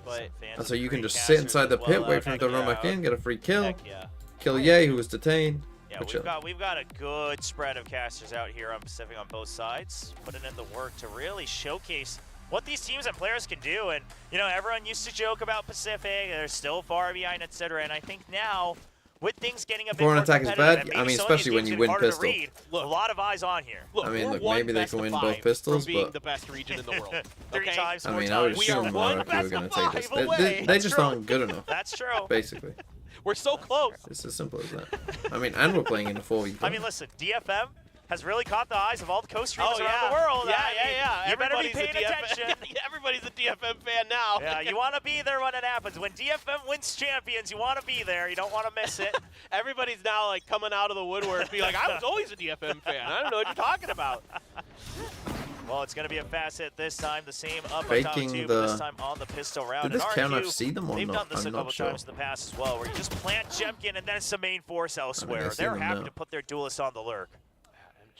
but Fans And of so you can the just Dreamcasters sit inside the as pit, well, wait for him to run back yeah. in, get a free kill, heck yeah. kill Ye, who was detained. Yeah, But chill. we've got a good spread of casters out here on Pacific on both sides, putting in the work to really showcase what these teams and players can do. And you know, everyone used to joke about Pacific; they're still far behind, etc. And I think now, with things getting a bit Foreign more attack is competitive, bad. and maybe I mean, some of these especially when teams you get win harder to pistol. read, a lot of eyes on here. Look, I mean, we're look, one maybe they best can of win 5 both pistols, from being but- the best region in the world. 3 okay? times, I 4 mean, I would times. We are assume one RRQ best are going of to take this. 5 away. They That's just true. aren't good enough, That's true. basically. We're so close. It's as simple as that. I mean, and we're playing in a 4v4. I mean, listen, DFM has really caught the eyes of all the co-streamers Oh, around yeah. the world. Yeah, I mean, yeah. You better be Everybody's a paying DFM attention. Everybody's a DFM fan now. Yeah, you want to be there when it happens. When DFM wins champions, you want to be there. You don't want to miss it. Everybody's now like coming out of the woodwork, being like, "I was always a DFM fan. I don't know what you're talking about." Well, it's going to be a fast hit this time. The same up on top Faking two, the- but this time on the pistol round. Did this And count RRQ, FC them or they've not? done this I'm a not couple sure. times in the past as well, where you just plant Jemkin and then it's the main force elsewhere. I've seen They're them happy now. to put their duelist on the lurk.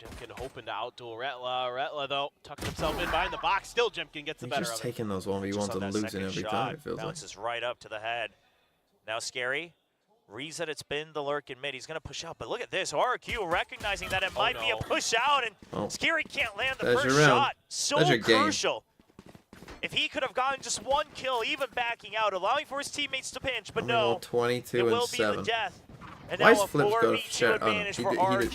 Jemkin hoping to outduel Retla. Retla, though, tucking himself in behind the box. Still, Jemkin gets the He's better just of it. taking those Just 1v1s on and that losing second every shot, time, it feels like. bounces right up to the head. Now Scary reads that it's been the lurk in mid. He's going to push out, but look at this. RRQ recognizing that it might be a no. push out, and Oh. Scary can't land the There's first your round. shot. So There's your game. crucial. If he could have gotten just one kill, even backing out, allowing for his teammates to pinch, but Only no, rolled it 22 will and be the 7. death. And Why now is a Flip's got a 4v2 share? Oh, no, advantage he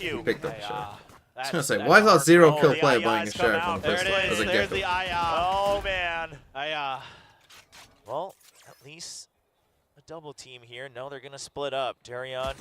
for picked up the Hey, share. I was that's- going to say, that's why is that hard. zero Oh, kill the player IIs buying a come sheriff out. on a There pistol There it as is. a There's the gecko? Oh, man. Well, at least a double team here. No, they're going to split up. Darion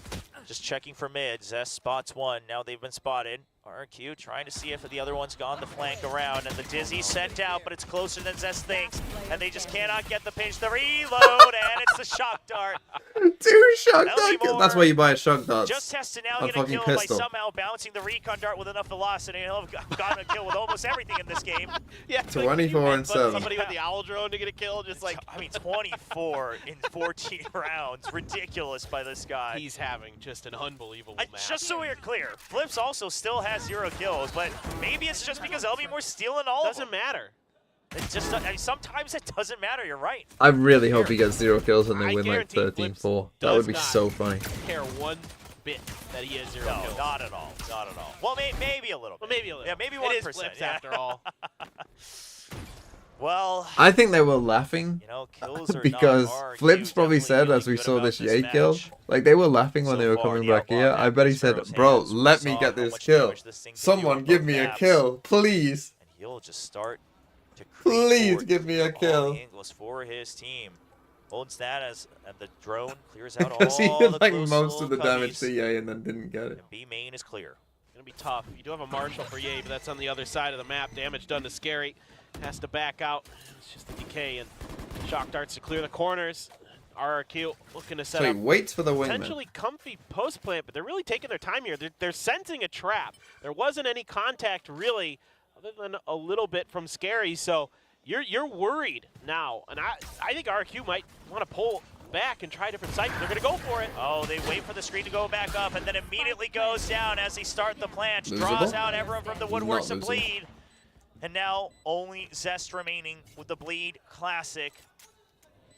just checking for mid. Zest spots one. Now they've been spotted. RRQ trying to see if the other one's gone the flank around. And the Dizzy sent out, but it's closer than Zest thinks. And they just cannot get the pinch. The reload, and it's the shock dart. 2 shock dart. Elmimore That's why you buy a shock dart. Just has to now On get a fucking kill pistol. by somehow bouncing the recon dart with enough velocity. And he'll have gotten a kill with almost everything in this game. Yeah, it's like, 24 and headbutt 7. Somebody with the owl drone to get a kill, just like I mean, 24 in 14 rounds. Ridiculous by this guy. he's having just an unbelievable match. Just so we're clear, Flips also still has 0 kills, but maybe it's just because Elmimore's stealing all of them. Doesn't matter. It's just, I mean, sometimes it doesn't matter, you're right. I really hope he gets 0 kills and they I win like guarantee 13-4. That does would be not so funny. care one bit that he has 0 No, kills. not at all, not at all. Well, maybe a little bit. Well, maybe a little. Yeah, maybe It is 1%, Flips yeah. after all. Well, I think they were laughing you know, kills are because not RRQ, Flips probably definitely said feeling as we good saw about this this Ye match. kill, like they were laughing when So they were far, coming the back outlaw here. back I bet he in said, Sparrow's bro, hands. We let me saw get how this much kill. damage this thing can do Someone on give both me a maps. kill, please. And he'll just start to create Please forward give me a all kill. the angles for his team. Holds that as the drone clears out all Because he the did like close most of the little damage cubbies. to Ye and then didn't get it. And B main is clear. Gonna be tough. You do have a Marshall for Ye, but that's on the other side of the map. Damage done to Scary. Has to back out. It's just a decay and shock darts to clear the corners. RRQ looking to set So he up waits for the wingman. potentially comfy post plant, but they're really taking their time here. They're sensing a trap. There wasn't any contact really, other than a little bit from Scary. So you're worried now, and I think RRQ might want to pull back and try a different site. They're gonna go for it. Oh, they wait for the screen to go back up and then immediately goes down as they start the plant. Losable? Draws out everyone from the woodworks Not of losable. Bleed. And now only Zest remaining with the Bleed Classic.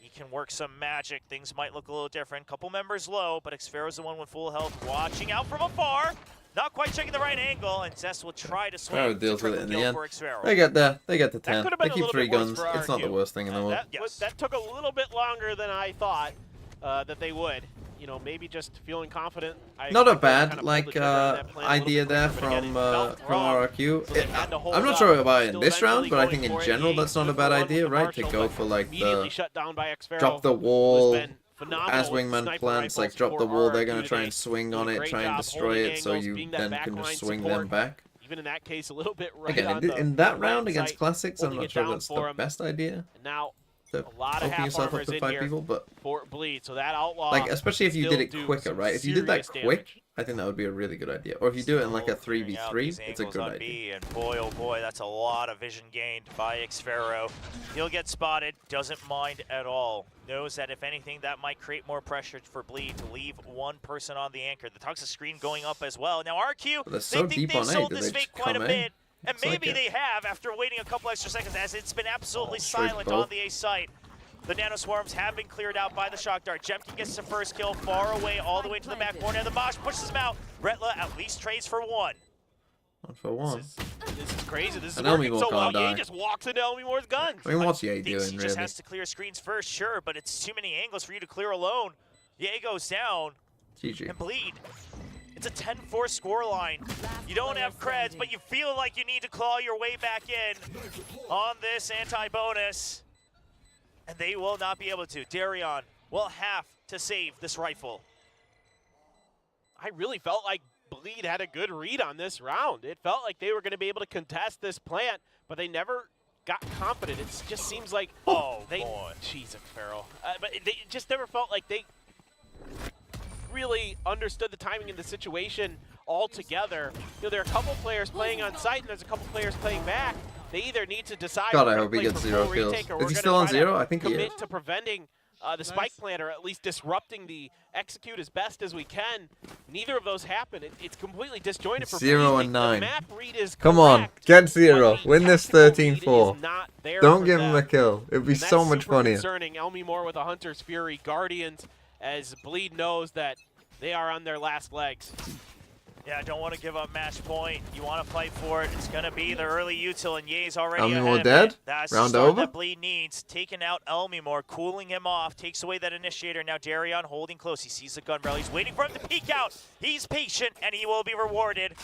He can work some magic. Things might look a little different. Couple members low, but Xfero's the one with full health, watching out from afar. Not quite checking the right angle, and Zest will try to swing. Xfero deals with it in the end. For Xfero. They get there. They get to 10. could have They been a keep little 3 bit worse guns. for It's not the RRQ. worst thing in the world. Yes. That took a little bit longer than I thought that they would. You know, maybe just feeling confident. Not a expected them to bad kind of pull like the trigger on that plan a little idea bit there quicker, but again, from it felt wrong. RRQ. So they had to hold I'm not up. sure about it in Still this round, eventually but I going think in for it. general He that's not a stood bad for one with idea, the right? To Marshall, go but for like immediately the shut down by Xfero, drop the who's wall been phenomenal as with wingman sniper plants, like rifles drop the for wall. They're RRQ gonna try today. and swing Doing on a it, great try and job destroy holding it, so angles, you being that then back can line just swing support. them back. Even in that case, a little bit right Again, on in the that right round against site, classics, I'm holding not it sure down that's for the him. best idea. And now To a lot of open half yourself up armors to in 5 here people, but for Bleed, so that outlaw like especially if you did still it do quicker, some right? If you did that serious quick, damage. I think that would be a really good idea. Or if you do it in like a Still figuring out 3v3, these it's a angles good on idea. B, and boy, oh boy, that's a lot of vision gained by Xfero. He'll get spotted, doesn't mind at all. Knows that if anything, that might create more pressure for Bleed to leave one person on the anchor. The toxic screen going up as well. Now RQ, But they're so they think deep they've on A, sold do this they fake just quite a come A? bit. And It's like maybe it. they have after waiting a couple extra seconds, as it's been absolutely Straight silent both. on the A site. The nano swarms have been cleared out by the shock dart. Jemkin gets the first kill far away, all the way to the back corner. And the Bosch pushes him out. Retla at least trades for one. One for one. This is crazy. This is And working Elmimore so well. can't die. Ye just walks into Elmimore's guns. I mean, what's Ye Thinks doing, he just really? has to clear screens first, sure, but it's too many angles for you to clear alone. Ye goes down GG. and Bleed. It's a 10-4 scoreline. You don't have creds, but you feel like you need to claw your way back in on this anti-bonus. And they will not be able to. Darion will have to save this rifle. I really felt like Bleed had a good read on this round. It felt like they were going to be able to contest this plant, but they never got confident. It just seems like, Oh, they, boy. jeez, Farrell. But they just never felt like they really understood the timing of the situation altogether. You know, there are a couple players playing on site, and there's a couple players playing back. They either need to decide. God, we're I gonna hope he play gets for 0 full kills. retake, or Is we're he gonna still on try to 0? I think he commit is. to preventing the spike plant, or at least disrupting the execute as best as we can. Neither of those happen. It's completely disjointed for 0 Bleed. and The 9. map read is Come on, correct, get but 0. the Win this technical read 13-4. is not there Don't for give him them. a kill. It'd be And so that's much super funnier. concerning. Elmimore with a Hunter's Fury, Guardians, as Bleed knows that they are on their last legs. Yeah, don't want to give up match point. You want to fight for it. It's going to be the early util, and Ye's already Elmimore ahead of dead? it. That's Round the start over? that Bleed needs. Taking out Elmimore, cooling him off, takes away that initiator. Now Darion holding close. He sees the gun barrel. He's waiting for him to peek out. He's patient, and he will be rewarded.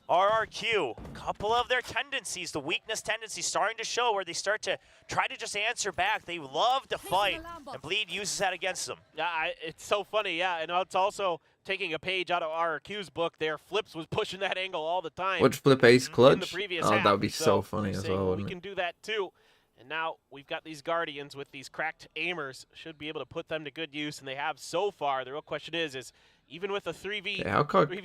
RRQ, couple of their tendencies, the weakness tendencies starting to show where they start to try to just answer back. They love to fight, and Bleed uses that against them. Yeah, it's so funny, yeah. And it's also taking a page out of RRQ's book there. Flips was pushing that angle all the time. Would flip ace in the clutch? previous Oh, half. that would be so funny they're as saying, well, we wouldn't can it? do that too. And now we've got these Guardians with these cracked aimers. Should be able to put them to good use, and they have so far. The real question is even with a 3v, Yeah, how far can they some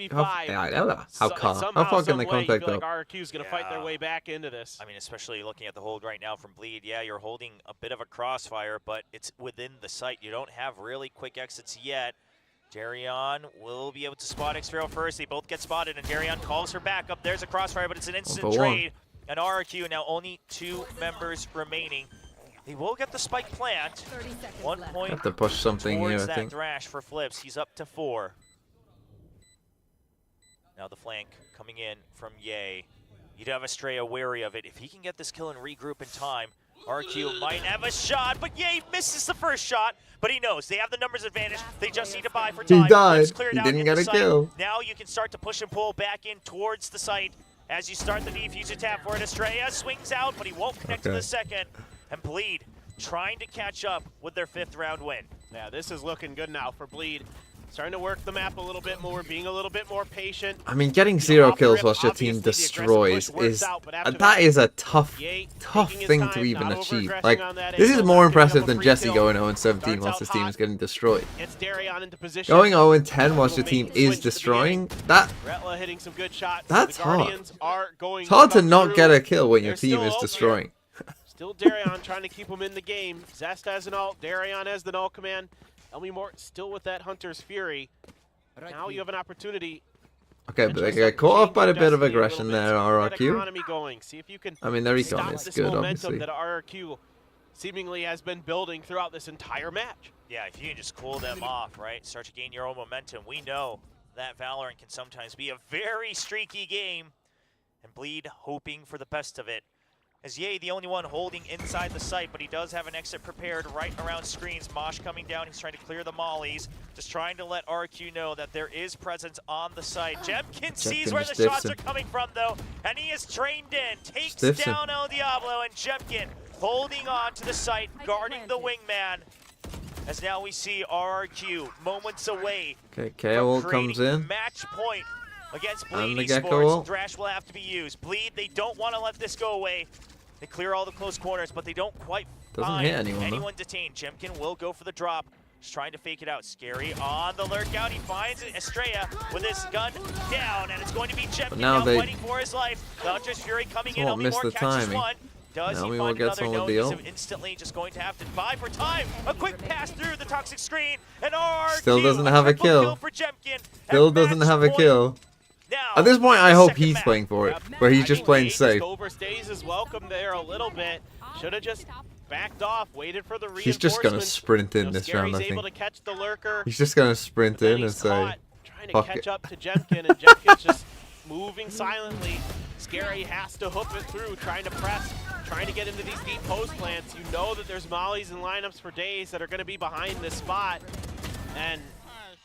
way, you contact feel up? like RRQ's going to fight their way back into this. I mean, especially looking at the hold right now from Bleed. Yeah, you're holding a bit of a crossfire, but it's within the site. You don't have really quick exits yet. Darion will be able to spot Xfero first. They both get spotted, and Darion calls her back up. There's a crossfire, but it's an instant for one. trade. and RRQ now only 2 members remaining. They will get the spike plant. 30 seconds 1 left. point Have to push something towards here, I that think. Thrash for Flips. He's up to 4. Now the flank coming in from Ye. You'd have Estrella wary of it. If he can get this kill and regroup in time, RQ might have a shot, but Ye misses the first shot. But he knows they have the numbers advantage. They just need to buy for time. He died. Flips cleared He out didn't into get a site. kill. Now you can start to push and pull back in towards the site as you start the defuse attack for it. Estrella swings out, but he won't connect to the second. And Bleed trying to catch up with their 5th round win. Yeah, this is looking good now for Bleed. Starting to work the map a little bit more, being a little bit more patient. I mean, getting You know, 0 off the kills rip, whilst your obviously team the aggressive destroys push works is out, but after that is a tough taking his thing time, to even not achieve. over-aggressing Like, on that this is angle, more not giving up impressive a than free Jesse kill. going 0-17 Starts whilst out his team hot. is getting destroyed. Gets Darion into position. Going 0-10 whilst your Little team bait is switch at the destroying, beginning. that Retla hitting some good shots. That's the hard. Guardians are going it's hard to come not through. get a kill when your They're team still is out there. destroying. Still Darion trying to keep him in the game. Zest has an ult. Darion has the null command. Elmi Mort still with that Hunter's Fury. Now you have an opportunity. Okay, but they Potentially get caught off by change a bit of destiny a little aggression bit. there, See that RRQ. economy going. See if you can I mean, their stop econ is this good, momentum obviously. that RRQ seemingly has been building throughout this entire match. Yeah, if you can just cool them off, right? Start to gain your own momentum. We know that Valorant can sometimes be a very streaky game. And Bleed hoping for the best of it. As Ye, the only one holding inside the site, but he does have an exit prepared right around screens. Mosh coming down, he's trying to clear the mollies. Just trying to let RQ know that there is presence on the site. Jemkin sees where the just shots stiffs are him. coming from, though, and he is trained in. Takes Stiffs him. down El Diablo, and Jemkin holding on to the site, guarding the wingman. As now we see RRQ moments away Okay, from KO creating comes in. match point against And Bleed the Gecko Esports. ult. Thrash will have to be used. Bleed, they don't want to let this go away. They clear all the close corners, but they don't quite Doesn't find hit anyone, though. detained. Jemkin will go for the drop. Just trying to fake it out. Scary on the lurk out. He finds Estrella with his gun down, and it's going to be Jemkin now now they fighting for his life. The Hunter's Fury coming in. Somewhat missed Elmi the Moore catches timing. one. Does Now he Elmi find Moore gets another? one with No, the he's ult. instantly just going to have to buy for time. A quick pass through the toxic screen, and RRQ Still doesn't have a triple kill. for Jemkin. Still At doesn't match have a point. kill. Now, At this point, I hope second he's map. playing for it, where he's I just think playing Ye safe. Just overstays his welcome there a little bit. Should have just backed off, waited for the reinforcements. He's just gonna sprint in You know, this round, I Scary's able think. to catch the lurker. He's just gonna sprint but then in and he's say, caught trying to "Fuck catch it." up to Jemkin, and Jemkin's just moving silently. Scary has to hook it through, trying to press, trying to get into these deep post plants. You know that there's mollies and lineups for days that are going to be behind this spot, and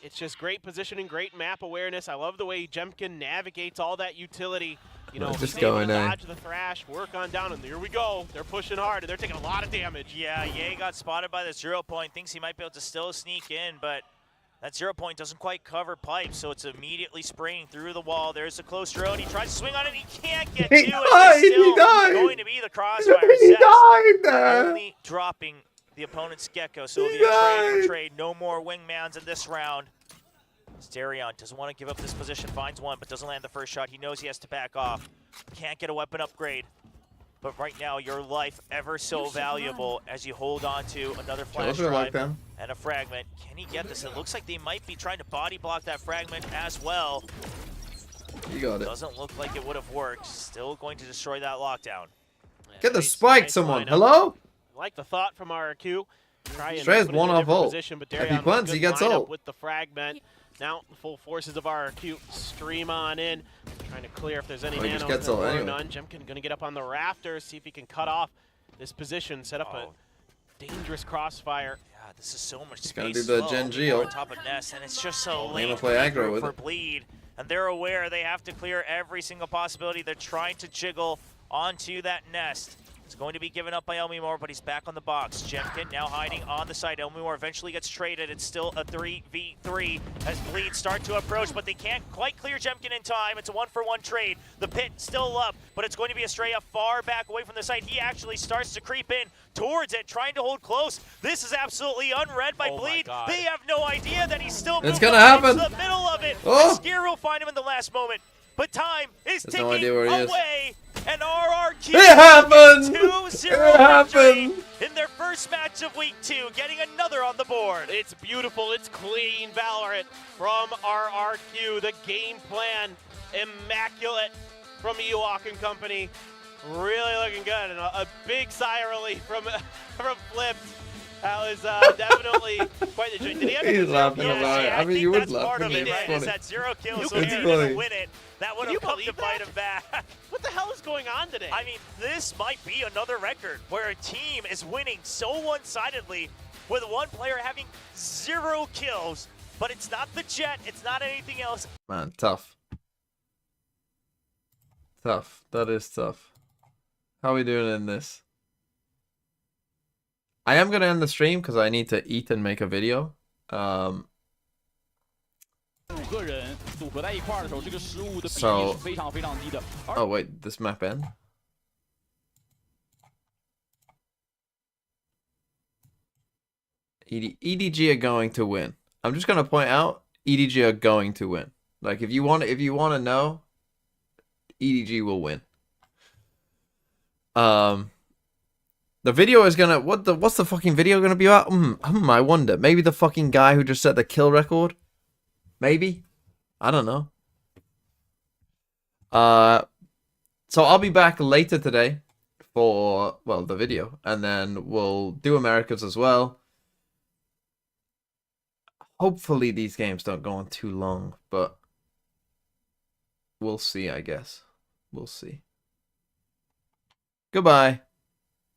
it's just great positioning, great map awareness. I love the way Jemkin navigates all that utility. You know, Just he's able going to in. dodge the Thrash, work on down, and here we go. They're pushing hard, and they're taking a lot of damage. Yeah, Ye got spotted by the 0 point, thinks he might be able to still sneak in, but that 0 point doesn't quite cover pipe, so it's immediately spraying through the wall. There's a close road. He tries to swing on it. He can't get to He it. died, It's he still died. going to be the crossfire. He Zest died there. only dropping the opponent's Gecko, so it'll He be a trade died. for trade. No more wingmans in this round. Darion doesn't want to give up this position, finds one, but doesn't land the first shot. He knows he has to back off. Can't get a weapon upgrade. But right now, your life ever so valuable as you hold on to another flash drive and a fragment. Can he get this? It looks like they might be trying to body block that fragment as well. You got it. Doesn't look like it would have worked. Still going to destroy that lockdown. Get the Nice- spike, nice someone. lineup. Estrella's I like the thought from RRQ. Try and Estrella's put it in one a off different ult. position, but If he Darion with a plants, he good gets lineup ult. with the fragment. Now the full forces of RRQ stream on in, trying to clear if there's any Oh, he just nanos. gets There ult were anyway. none. Jemkin gonna get up on the rafters, see if he can cut off this position, set up a dangerous crossfire. Yeah, this is so much space. gonna do the slow Gen G on ult. top of Nest, and it's just so He's late gonna play aggro with for it. Bleed. And they're aware they have to clear every single possibility. They're trying to jiggle onto that Nest. It's going to be given up by Elmi Moore, but he's back on the box. Jemkin now hiding on the side. Elmi Moore eventually gets traded. It's still a 3v3 as Bleed start to approach, but they can't quite clear Jemkin in time. It's a 1-for-1 trade. The pit still up, but it's going to be Estrella far back away from the site. He actually starts to creep in towards it, trying to hold close. This is absolutely unread by Oh my Bleed. God. They have no idea that he's still It's moved gonna up happen. into the middle of it. Oh. And Scare will find him in the last moment. But time is Has no ticking idea where he is. away. And RRQ It happened! 2-0 It victory happened! in their first match of week 2, getting another on the board. It's beautiful, it's clean Valorant from RRQ. The game plan, immaculate from Ewok and company. really looking good, and a big sigh of relief from Flipped. That was definitely quite the joint. Did he have He's a laughing zero? about it. I mean, you would laugh. Part of It's it, right? funny. Is that 0 kills, so It's if he funny. didn't win it, that would Can you have come to believe bite that? him back. What the hell is going on today? I mean, this might be another record where a team is winning so one-sidedly with one player having 0 kills, but it's not the Jet, it's not anything else. Man, tough. Tough. That is tough. How are we doing in this? I am going to end the stream because I need to eat and make a video. So, oh wait, this map end? EDG are going to win. I'm just going to point out, EDG are going to win. Like, if you want to know, EDG will win. The video is gonna what's the fucking video gonna be about? I wonder. Maybe the fucking guy who just set the kill record? Maybe? I don't know. So I'll be back later today for, well, the video, and then we'll do Americas as well. Hopefully these games don't go on too long, but we'll see, I guess. We'll see. Goodbye.